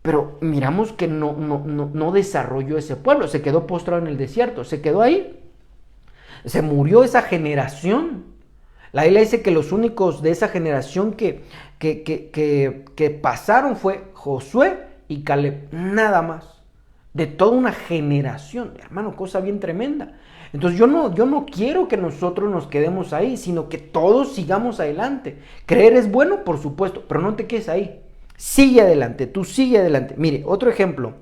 Pero miramos que no desarrolló ese pueblo, se quedó postrado en el desierto, se quedó ahí. Se murió esa generación. La Biblia dice que los únicos de esa generación que pasaron fue Josué y Caleb, nada más. De toda una generación, hermano, cosa bien tremenda. Entonces yo no quiero que nosotros nos quedemos ahí, sino que todos sigamos adelante. Creer es bueno, por supuesto, pero no te quedes ahí. Sigue adelante, tú sigue adelante. Mire, otro ejemplo.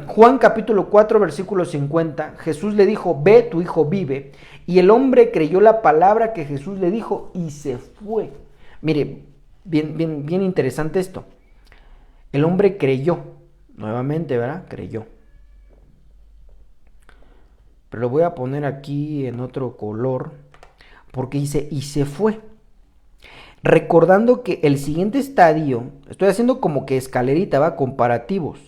Juan capítulo 4, versículo 50, Jesús le dijo, ve, tu hijo vive. Y el hombre creyó la palabra que Jesús le dijo y se fue. Mire, bien interesante esto. El hombre creyó, nuevamente, ¿verdad? Creyó. Pero lo voy a poner aquí en otro color, porque dice, y se fue. Recordando que el siguiente estadio, estoy haciendo como que escalerita, ¿va? Comparativos.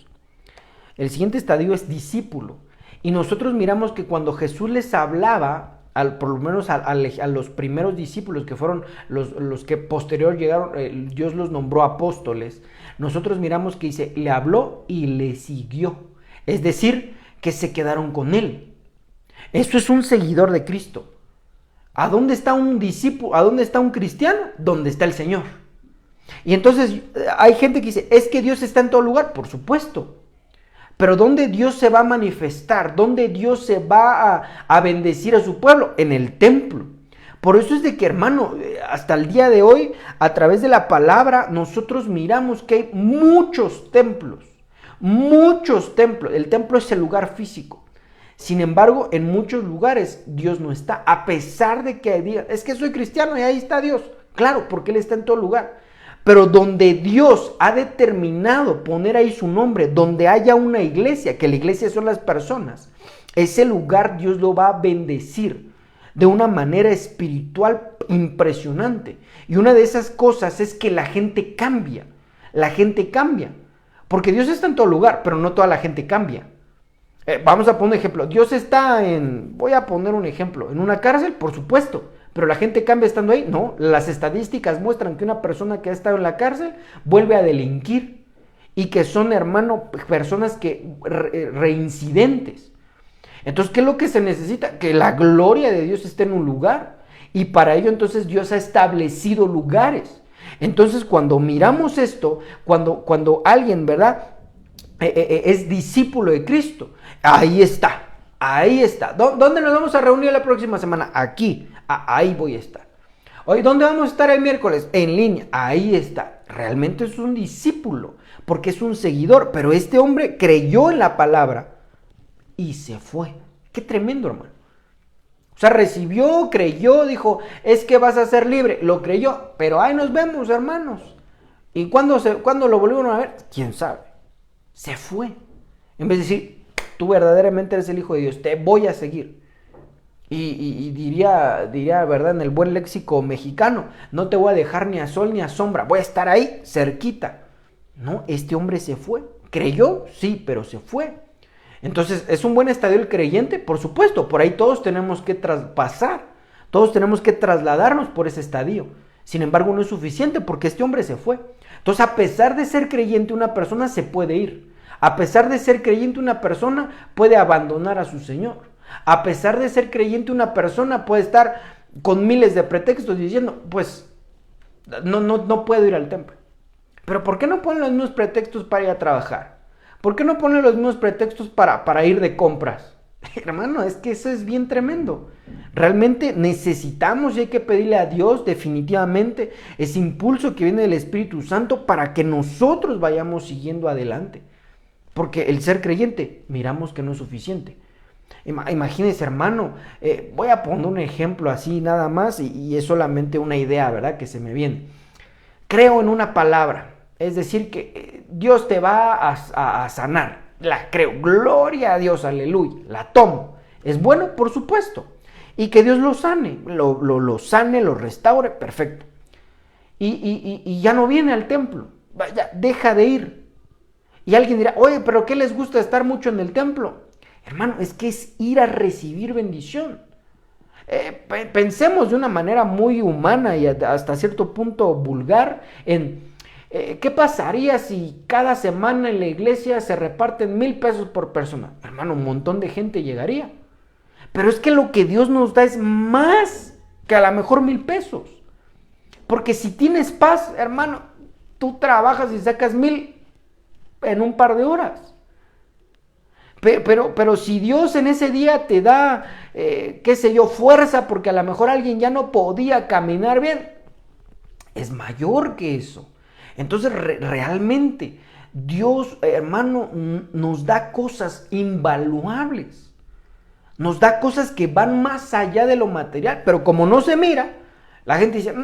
El siguiente estadio es discípulo. Y nosotros miramos que cuando Jesús les hablaba, por lo menos a los primeros discípulos, que fueron los que posterior llegaron, Dios los nombró apóstoles, nosotros miramos que dice, le habló y le siguió. Es decir, que se quedaron con él. Eso es un seguidor de Cristo. ¿A dónde está un discípulo? ¿A dónde está un cristiano? Donde está el Señor. Y entonces hay gente que dice, es que Dios está en todo lugar. Por supuesto. Pero ¿dónde Dios se va a manifestar? ¿Dónde Dios se va a bendecir a su pueblo? En el templo. Por eso es de que, hermano, hasta el día de hoy, a través de la palabra, nosotros miramos que hay muchos templos. Muchos templos. El templo es el lugar físico. Sin embargo, en muchos lugares Dios no está, a pesar de que digan, es que soy cristiano y ahí está Dios. Claro, porque Él está en todo lugar. Pero donde Dios ha determinado poner ahí su nombre, donde haya una iglesia, que la iglesia son las personas, ese lugar Dios lo va a bendecir de una manera espiritual impresionante. Y una de esas cosas es que la gente cambia. La gente cambia. Porque Dios está en todo lugar, pero no toda la gente cambia. Vamos a poner un ejemplo. Dios está voy a poner un ejemplo, en una cárcel, por supuesto, pero la gente cambia estando ahí. No, las estadísticas muestran que una persona que ha estado en la cárcel vuelve a delinquir y que son, hermano, personas que reincidentes. Entonces, ¿qué es lo que se necesita? Que la gloria de Dios esté en un lugar, y para ello entonces Dios ha establecido lugares. Entonces, cuando miramos esto, cuando alguien, ¿verdad?, es discípulo de Cristo, ahí está, ahí está. ¿Dónde nos vamos a reunir la próxima semana? Aquí, ahí voy a estar. Hoy, ¿dónde vamos a estar el miércoles? En línea, ahí está. Realmente es un discípulo, porque es un seguidor, pero este hombre creyó en la palabra y se fue. Qué tremendo, hermano. O sea, recibió, creyó, dijo, es que vas a ser libre. Lo creyó, pero ahí nos vemos, hermanos. ¿Y cuándo lo volvieron a ver? ¿Quién sabe? Se fue. En vez de decir, tú verdaderamente eres el Hijo de Dios, te voy a seguir. Y diría, ¿verdad?, en el buen léxico mexicano, no te voy a dejar ni a sol ni a sombra, voy a estar ahí, cerquita. No, este hombre se fue. ¿Creyó? Sí, pero se fue. Entonces, ¿es un buen estadio el creyente? Por supuesto, por ahí todos tenemos que traspasar, todos tenemos que trasladarnos por ese estadio. Sin embargo, no es suficiente porque este hombre se fue. Entonces, a pesar de ser creyente, una persona se puede ir. A pesar de ser creyente, una persona puede abandonar a su Señor. A pesar de ser creyente, una persona puede estar con miles de pretextos diciendo, pues, no puedo ir al templo. Pero ¿por qué no ponen los mismos pretextos para ir a trabajar? ¿Por qué no ponen los mismos pretextos para ir de compras? Hermano, es que eso es bien tremendo. Realmente necesitamos y hay que pedirle a Dios definitivamente ese impulso que viene del Espíritu Santo para que nosotros vayamos siguiendo adelante. Porque el ser creyente, miramos que no es suficiente. Imagínese, hermano, voy a poner un ejemplo así nada más y es solamente una idea, ¿verdad?, que se me viene. Creo en una palabra, es decir, que Dios te va a sanar. La creo, gloria a Dios, aleluya, la tomo. ¿Es bueno? Por supuesto. Y que Dios lo sane, lo sane, lo restaure, perfecto. Y ya no viene al templo, ya deja de ir. Y alguien dirá, oye, ¿pero qué les gusta estar mucho en el templo? Hermano, es que es ir a recibir bendición. Pensemos de una manera muy humana y hasta cierto punto vulgar en ¿qué pasaría si cada semana en la iglesia se reparten 1,000 pesos por persona? Hermano, un montón de gente llegaría. Pero es que lo que Dios nos da es más que a lo mejor 1,000 pesos. Porque si tienes paz, hermano, tú trabajas y sacas 1,000 en un par de horas. Pero si Dios en ese día te da, qué sé yo, fuerza, porque a lo mejor alguien ya no podía caminar bien, es mayor que eso. Entonces realmente Dios, hermano, nos da cosas invaluables. Nos da cosas que van más allá de lo material. Pero como no se mira, la gente dice,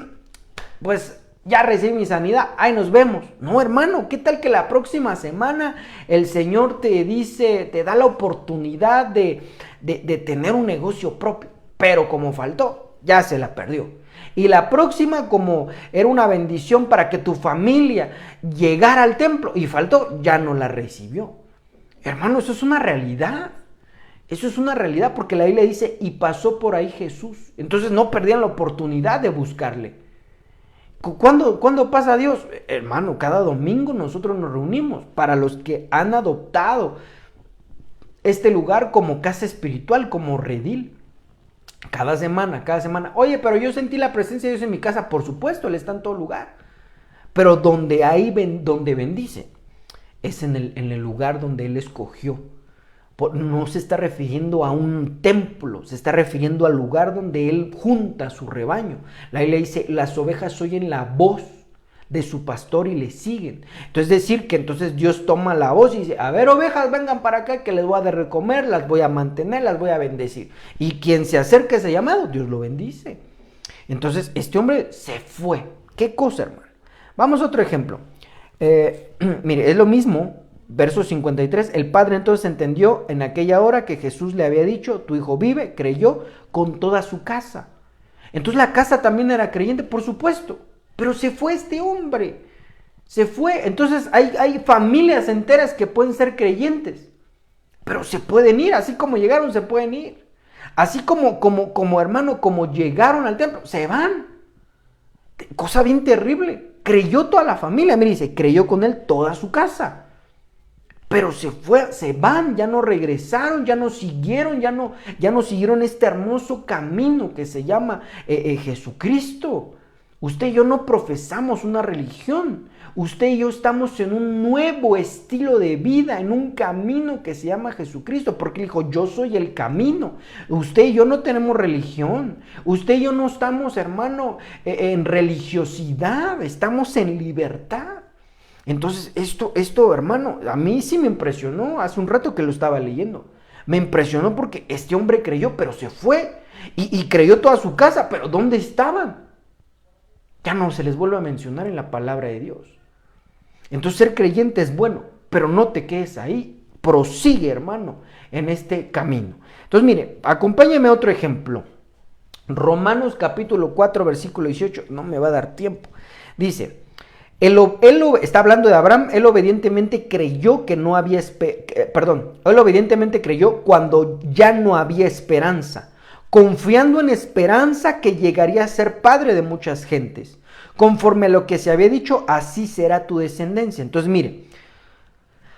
pues ya recibí mi sanidad, ahí nos vemos. No, hermano, ¿qué tal que la próxima semana el Señor te dice, te da la oportunidad de tener un negocio propio? Pero como faltó, ya se la perdió. Y la próxima, como era una bendición para que tu familia llegara al templo y faltó, ya no la recibió. Hermano, eso es una realidad. Eso es una realidad porque la Biblia dice, y pasó por ahí Jesús. Entonces no perdían la oportunidad de buscarle. ¿Cuándo pasa Dios? Hermano, cada domingo nosotros nos reunimos. Para los que han adoptado este lugar como casa espiritual, como redil. Cada semana. Oye, pero yo sentí la presencia de Dios en mi casa. Por supuesto, Él está en todo lugar. Pero donde bendice es en el lugar donde Él escogió. No se está refiriendo a un templo, se está refiriendo al lugar donde Él junta a su rebaño. La Biblia dice, las ovejas oyen la voz de su pastor y le siguen. Entonces decir que entonces Dios toma la voz y dice, a ver, ovejas, vengan para acá que les voy a dar de comer, las voy a mantener, las voy a bendecir. Y quien se acerque a ese llamado, Dios lo bendice. Entonces este hombre se fue. ¿Qué cosa, hermano? Vamos a otro ejemplo. Mire, es lo mismo. Verso 53, el padre entonces entendió en aquella hora que Jesús le había dicho, tu hijo vive, creyó con toda su casa. Entonces la casa también era creyente, por supuesto, pero se fue este hombre, se fue. Entonces hay familias enteras que pueden ser creyentes, pero se pueden ir, así como llegaron se pueden ir. Así como hermano, como llegaron al templo, se van. Cosa bien terrible, creyó toda la familia, mire, dice, creyó con él toda su casa. Pero se van, ya no regresaron, ya no siguieron, ya no siguieron este hermoso camino que se llama Jesucristo. Usted y yo no profesamos una religión. Usted y yo estamos en un nuevo estilo de vida, en un camino que se llama Jesucristo, porque Él dijo, yo soy el camino. Usted y yo no tenemos religión. Usted y yo no estamos, hermano, en religiosidad, estamos en libertad. Entonces, esto, hermano, a mí sí me impresionó, hace un rato que lo estaba leyendo. Me impresionó porque este hombre creyó, pero se fue. Y creyó toda su casa, pero ¿dónde estaban? Ya no se les vuelve a mencionar en la palabra de Dios. Entonces, ser creyente es bueno, pero no te quedes ahí. Prosigue, hermano, en este camino. Entonces, mire, acompáñeme a otro ejemplo. Romanos capítulo 4, versículo 18. No me va a dar tiempo. Dice... Él está hablando de Abraham, él obedientemente creyó que no había él obedientemente creyó cuando ya no había esperanza, confiando en esperanza que llegaría a ser padre de muchas gentes. Conforme a lo que se había dicho, así será tu descendencia. Entonces, mire,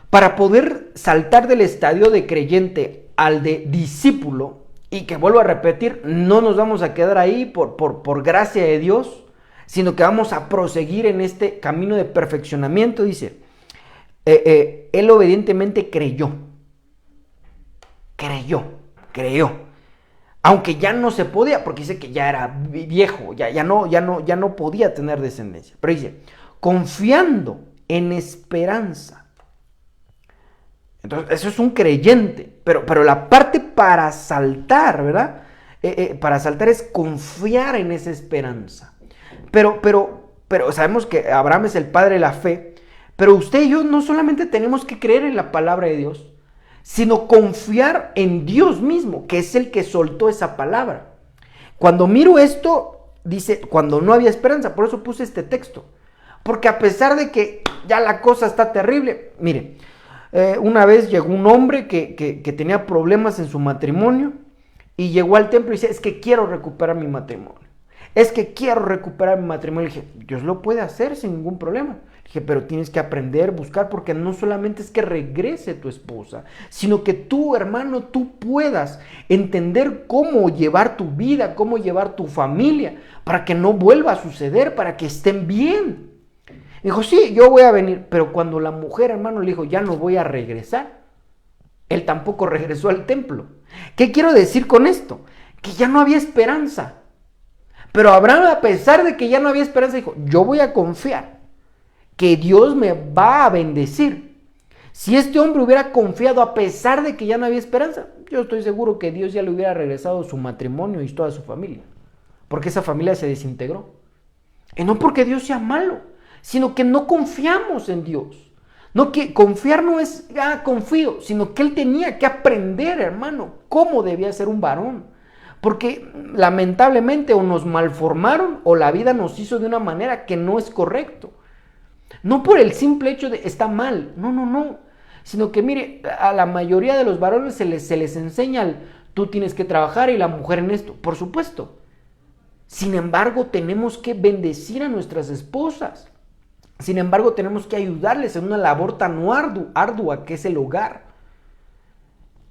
para poder saltar del estadio de creyente al de discípulo, y que vuelvo a repetir, no nos vamos a quedar ahí por gracia de Dios, sino que vamos a proseguir en este camino de perfeccionamiento. Dice, él obedientemente creyó, aunque ya no se podía, porque dice que ya era viejo, ya no podía tener descendencia, pero dice, confiando en esperanza. Entonces, eso es un creyente, pero la parte para saltar, ¿verdad? Para saltar es confiar en esa esperanza. Pero sabemos que Abraham es el padre de la fe, pero usted y yo no solamente tenemos que creer en la palabra de Dios, sino confiar en Dios mismo, que es el que soltó esa palabra. Cuando miro esto, dice, cuando no había esperanza, por eso puse este texto, porque a pesar de que ya la cosa está terrible, mire, una vez llegó un hombre que tenía problemas en su matrimonio y llegó al templo y dice, es que quiero recuperar mi matrimonio. Es que quiero recuperar mi matrimonio. Le dije, Dios lo puede hacer sin ningún problema. Le dije, pero tienes que aprender, buscar, porque no solamente es que regrese tu esposa, sino que tú, hermano, tú puedas entender cómo llevar tu vida, cómo llevar tu familia, para que no vuelva a suceder, para que estén bien. Dijo, sí, yo voy a venir. Pero cuando la mujer, hermano, le dijo, ya no voy a regresar, él tampoco regresó al templo. ¿Qué quiero decir con esto? Que ya no había esperanza. Pero Abraham, a pesar de que ya no había esperanza, dijo, yo voy a confiar que Dios me va a bendecir. Si este hombre hubiera confiado a pesar de que ya no había esperanza, yo estoy seguro que Dios ya le hubiera regresado su matrimonio y toda su familia, porque esa familia se desintegró. Y no porque Dios sea malo, sino que no confiamos en Dios. No, que confiar no es, confío, sino que él tenía que aprender, hermano, cómo debía ser un varón. Porque lamentablemente o nos malformaron o la vida nos hizo de una manera que no es correcto. No por el simple hecho de está mal, no. Sino que mire, a la mayoría de los varones se les enseña tú tienes que trabajar y la mujer en esto, por supuesto. Sin embargo, tenemos que bendecir a nuestras esposas. Sin embargo, tenemos que ayudarles en una labor tan ardua que es el hogar.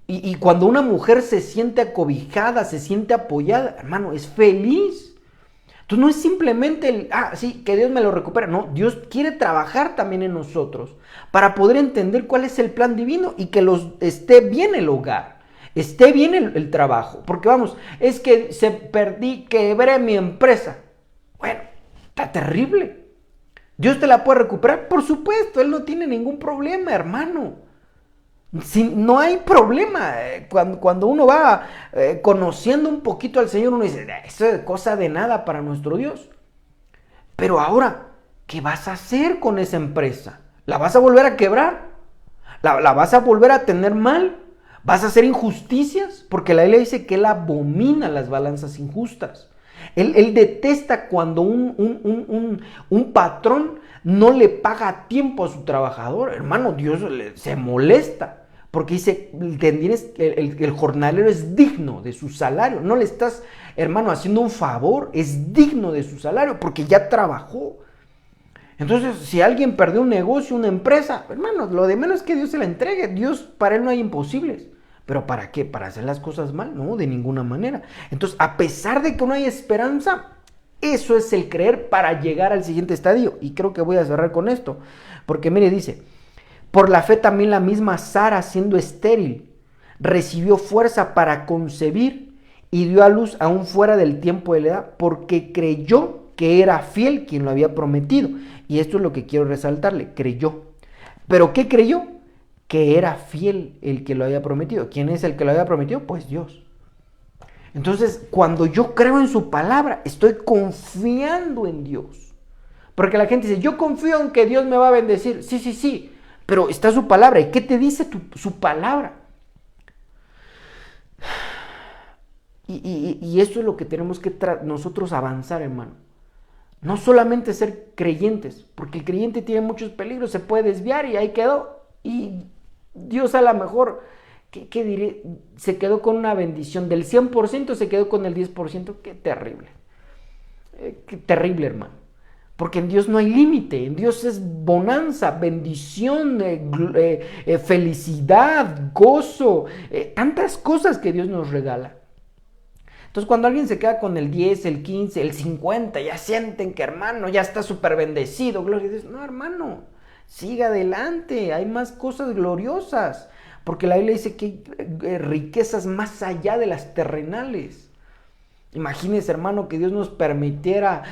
Y cuando una mujer se siente acobijada, se siente apoyada, hermano, es feliz. Entonces no es simplemente sí, que Dios me lo recupera. No, Dios quiere trabajar también en nosotros para poder entender cuál es el plan divino y que esté bien el hogar, esté bien el trabajo. Porque vamos, es que quebré mi empresa. Bueno, está terrible. ¿Dios te la puede recuperar? Por supuesto, Él no tiene ningún problema, hermano. No hay problema. Cuando uno va conociendo un poquito al Señor, uno dice, eso es cosa de nada para nuestro Dios. Pero ahora, ¿qué vas a hacer con esa empresa? ¿La vas a volver a quebrar? ¿La vas a volver a tener mal? ¿Vas a hacer injusticias? Porque la Biblia dice que Él abomina las balanzas injustas. Él detesta cuando un patrón no le paga a tiempo a su trabajador. Hermano, Dios se molesta. Porque dice, el jornalero es digno de su salario. No le estás, hermano, haciendo un favor. Es digno de su salario porque ya trabajó. Entonces, si alguien perdió un negocio, una empresa, hermano, lo de menos es que Dios se la entregue. Dios, para Él no hay imposibles. ¿Pero para qué? ¿Para hacer las cosas mal? No, de ninguna manera. Entonces, a pesar de que no hay esperanza, eso es el creer para llegar al siguiente estadio. Y creo que voy a cerrar con esto. Porque mire, dice, por la fe también la misma Sara, siendo estéril, recibió fuerza para concebir y dio a luz aún fuera del tiempo de la edad, porque creyó que era fiel quien lo había prometido. Y esto es lo que quiero resaltarle, creyó. ¿Pero qué creyó? Que era fiel el que lo había prometido. ¿Quién es el que lo había prometido? Pues Dios. Entonces, cuando yo creo en su palabra, estoy confiando en Dios. Porque la gente dice, yo confío en que Dios me va a bendecir. Sí, pero está su palabra. ¿Y qué te dice su palabra? Y eso es lo que tenemos que nosotros avanzar, hermano. No solamente ser creyentes, porque el creyente tiene muchos peligros, se puede desviar y ahí quedó. Y Dios a lo mejor, ¿qué diré? Se quedó con una bendición. Del 100% se quedó con el 10%. Qué terrible. Qué terrible, hermano. Porque en Dios no hay límite. En Dios es bonanza, bendición, felicidad, gozo. Tantas cosas que Dios nos regala. Entonces cuando alguien se queda con el 10, el 15, el 50, ya sienten que hermano, ya está súper bendecido. Gloria a Dios. No, hermano. Siga adelante, hay más cosas gloriosas, porque la Biblia dice que hay riquezas más allá de las terrenales. Imagínese, hermano, que Dios nos permitiera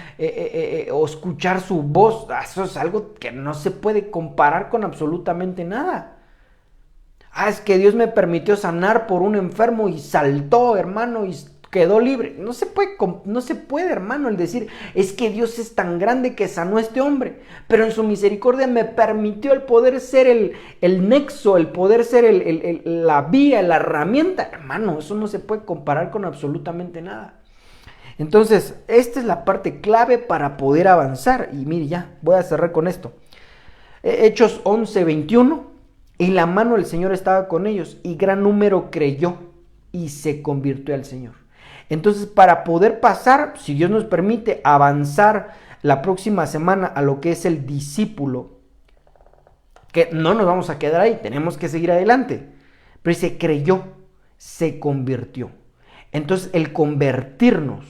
o escuchar su voz. Eso es algo que no se puede comparar con absolutamente nada. Es que Dios me permitió sanar por un enfermo y saltó, hermano, y quedó libre. No se puede, hermano, el decir, es que Dios es tan grande que sanó a este hombre, pero en su misericordia me permitió el poder ser el nexo, el poder ser la vía, la herramienta. Hermano, eso no se puede comparar con absolutamente nada. Entonces, esta es la parte clave para poder avanzar. Y mire, ya, voy a cerrar con esto. Hechos 11:21, y la mano del Señor estaba con ellos, y gran número creyó y se convirtió al Señor. Entonces, para poder pasar, si Dios nos permite, avanzar la próxima semana a lo que es el discípulo, que no nos vamos a quedar ahí, tenemos que seguir adelante. Pero dice, creyó, se convirtió. Entonces, el convertirnos,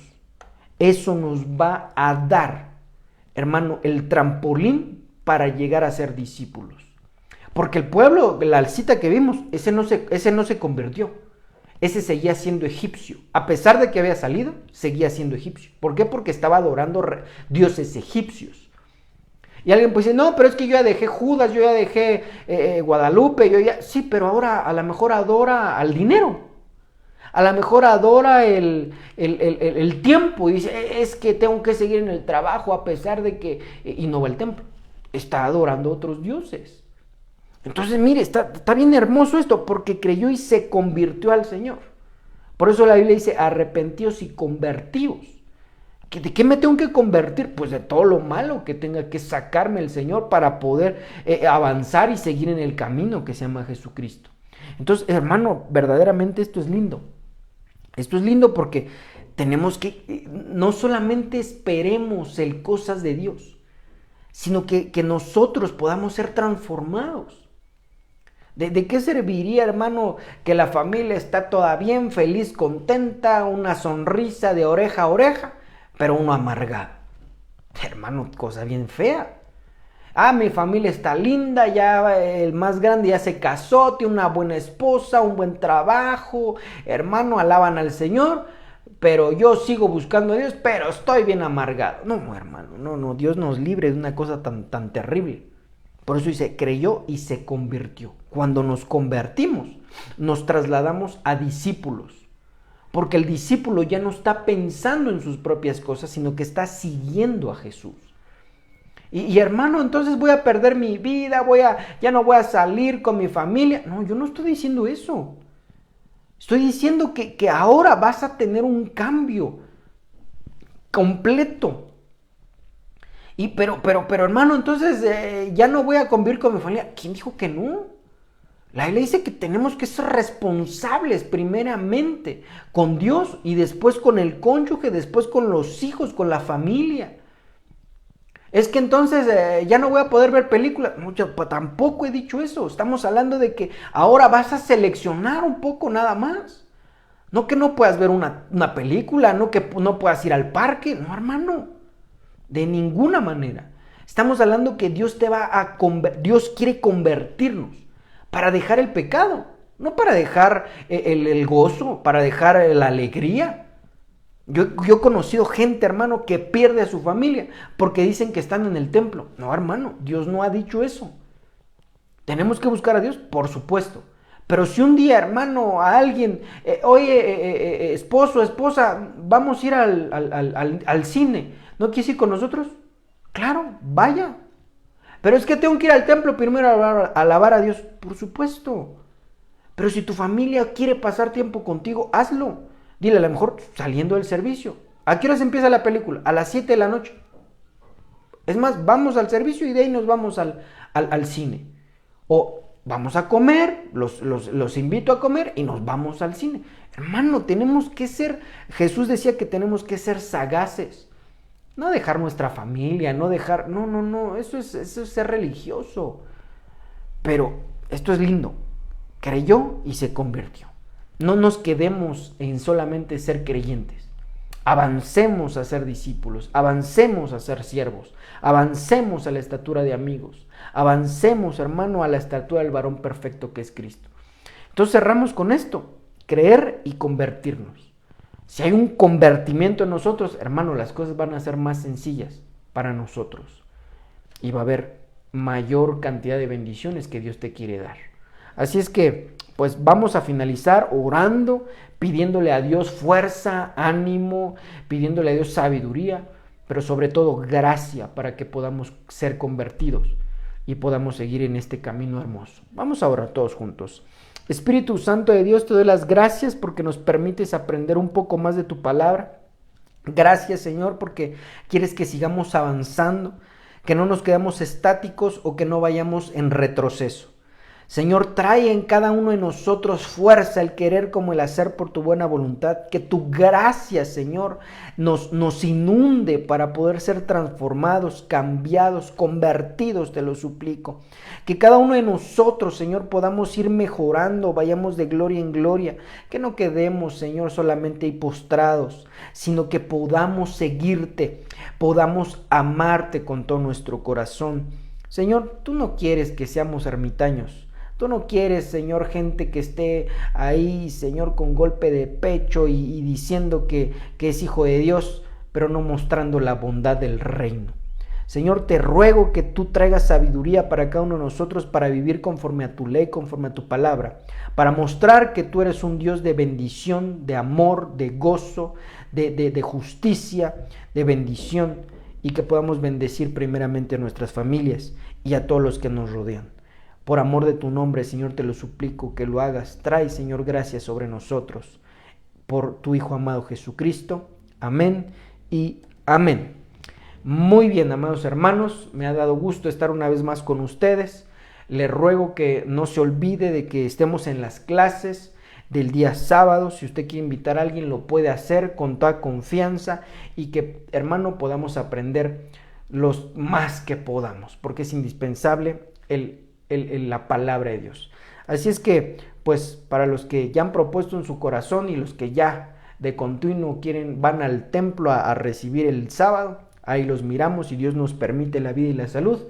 eso nos va a dar, hermano, el trampolín para llegar a ser discípulos. Porque el pueblo, la cita que vimos, ese no se convirtió. Ese seguía siendo egipcio. A pesar de que había salido, seguía siendo egipcio. ¿Por qué? Porque estaba adorando dioses egipcios. Y alguien pues dice, no, pero es que yo ya dejé Judas, yo ya dejé Guadalupe, sí, pero ahora a lo mejor adora al dinero. A lo mejor adora el tiempo y dice, es que tengo que seguir en el trabajo a pesar de que... y no va al templo. Está adorando a otros dioses. Entonces, mire, está bien hermoso esto, porque creyó y se convirtió al Señor. Por eso la Biblia dice, arrepentíos y convertíos. ¿De qué me tengo que convertir? Pues de todo lo malo que tenga que sacarme el Señor para poder avanzar y seguir en el camino que se llama Jesucristo. Entonces, hermano, verdaderamente esto es lindo. Esto es lindo porque tenemos que, no solamente esperemos el cosas de Dios, sino que nosotros podamos ser transformados. ¿De qué serviría, hermano, que la familia está toda bien, feliz, contenta, una sonrisa de oreja a oreja, pero uno amargado? Hermano, cosa bien fea. Mi familia está linda, ya el más grande ya se casó, tiene una buena esposa, un buen trabajo, hermano, alaban al Señor, pero yo sigo buscando a Dios, pero estoy bien amargado. No, hermano, no, Dios nos libre de una cosa tan terrible. Por eso dice, creyó y se convirtió. Cuando nos convertimos, nos trasladamos a discípulos. Porque el discípulo ya no está pensando en sus propias cosas, sino que está siguiendo a Jesús. Y hermano, entonces voy a perder mi vida, ya no voy a salir con mi familia. No, yo no estoy diciendo eso. Estoy diciendo que ahora vas a tener un cambio completo. Pero hermano, entonces ya no voy a convivir con mi familia. ¿Quién dijo que no? La Biblia dice que tenemos que ser responsables primeramente con Dios y después con el cónyuge, después con los hijos, con la familia. Es que entonces ya no voy a poder ver películas. No, yo tampoco he dicho eso. Estamos hablando de que ahora vas a seleccionar un poco nada más. No que no puedas ver una película, no que no puedas ir al parque. No, hermano. De ninguna manera. Estamos hablando que Dios Dios quiere convertirnos para dejar el pecado. No para dejar el gozo, para dejar la alegría. Yo he conocido gente, hermano, que pierde a su familia porque dicen que están en el templo. No, hermano, Dios no ha dicho eso. ¿Tenemos que buscar a Dios? Por supuesto. Pero si un día, hermano, a alguien, oye, esposo, esposa, vamos a ir al cine, ¿no quieres ir con nosotros? Claro, vaya. Pero es que tengo que ir al templo primero a alabar a Dios. Por supuesto. Pero si tu familia quiere pasar tiempo contigo, hazlo. Dile, a lo mejor saliendo del servicio. ¿A qué hora se empieza la película? A las 7 de la noche. Es más, vamos al servicio y de ahí nos vamos al cine. O vamos a comer, los invito a comer y nos vamos al cine. Hermano, tenemos que ser, Jesús decía que tenemos que ser sagaces. No dejar nuestra familia, no, eso es ser religioso. Pero esto es lindo. Creyó y se convirtió. No nos quedemos en solamente ser creyentes. Avancemos a ser discípulos, avancemos a ser siervos, avancemos a la estatura de amigos, avancemos, hermano, a la estatura del varón perfecto que es Cristo. Entonces cerramos con esto, creer y convertirnos. Si hay un convertimiento en nosotros, hermano, las cosas van a ser más sencillas para nosotros y va a haber mayor cantidad de bendiciones que Dios te quiere dar. Así es que, pues vamos a finalizar orando, pidiéndole a Dios fuerza, ánimo, pidiéndole a Dios sabiduría, pero sobre todo gracia para que podamos ser convertidos y podamos seguir en este camino hermoso. Vamos a orar todos juntos. Espíritu Santo de Dios, te doy las gracias porque nos permites aprender un poco más de tu palabra. Gracias, Señor, porque quieres que sigamos avanzando, que no nos quedemos estáticos o que no vayamos en retroceso. Señor, trae en cada uno de nosotros fuerza, el querer como el hacer por tu buena voluntad. Que tu gracia, Señor, nos inunde para poder ser transformados, cambiados, convertidos, te lo suplico. Que cada uno de nosotros, Señor, podamos ir mejorando, vayamos de gloria en gloria. Que no quedemos, Señor, solamente ahí postrados, sino que podamos seguirte, podamos amarte con todo nuestro corazón. Señor, tú no quieres que seamos ermitaños. Tú no quieres, Señor, gente que esté ahí, Señor, con golpe de pecho y diciendo que es hijo de Dios, pero no mostrando la bondad del reino. Señor, te ruego que tú traigas sabiduría para cada uno de nosotros para vivir conforme a tu ley, conforme a tu palabra, para mostrar que tú eres un Dios de bendición, de amor, de gozo, de justicia, de bendición, y que podamos bendecir primeramente a nuestras familias y a todos los que nos rodean. Por amor de tu nombre, Señor, te lo suplico que lo hagas. Trae, Señor, gracias sobre nosotros. Por tu Hijo amado Jesucristo. Amén y amén. Muy bien, amados hermanos, me ha dado gusto estar una vez más con ustedes. Les ruego que no se olvide de que estemos en las clases del día sábado. Si usted quiere invitar a alguien, lo puede hacer con toda confianza y que, hermano, podamos aprender los más que podamos, porque es indispensable la palabra de Dios. Así es que, pues, para los que ya han propuesto en su corazón y los que ya de continuo van al templo a recibir el sábado, ahí los miramos si Dios nos permite la vida y la salud.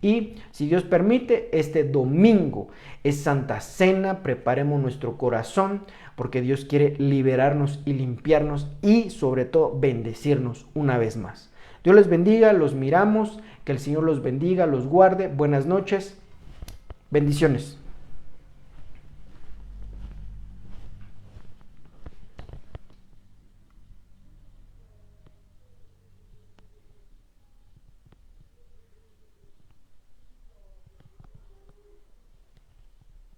Y si Dios permite, este domingo es Santa Cena, preparemos nuestro corazón porque Dios quiere liberarnos y limpiarnos y sobre todo bendecirnos una vez más. Dios les bendiga, los miramos, que el Señor los bendiga, los guarde. Buenas noches, bendiciones.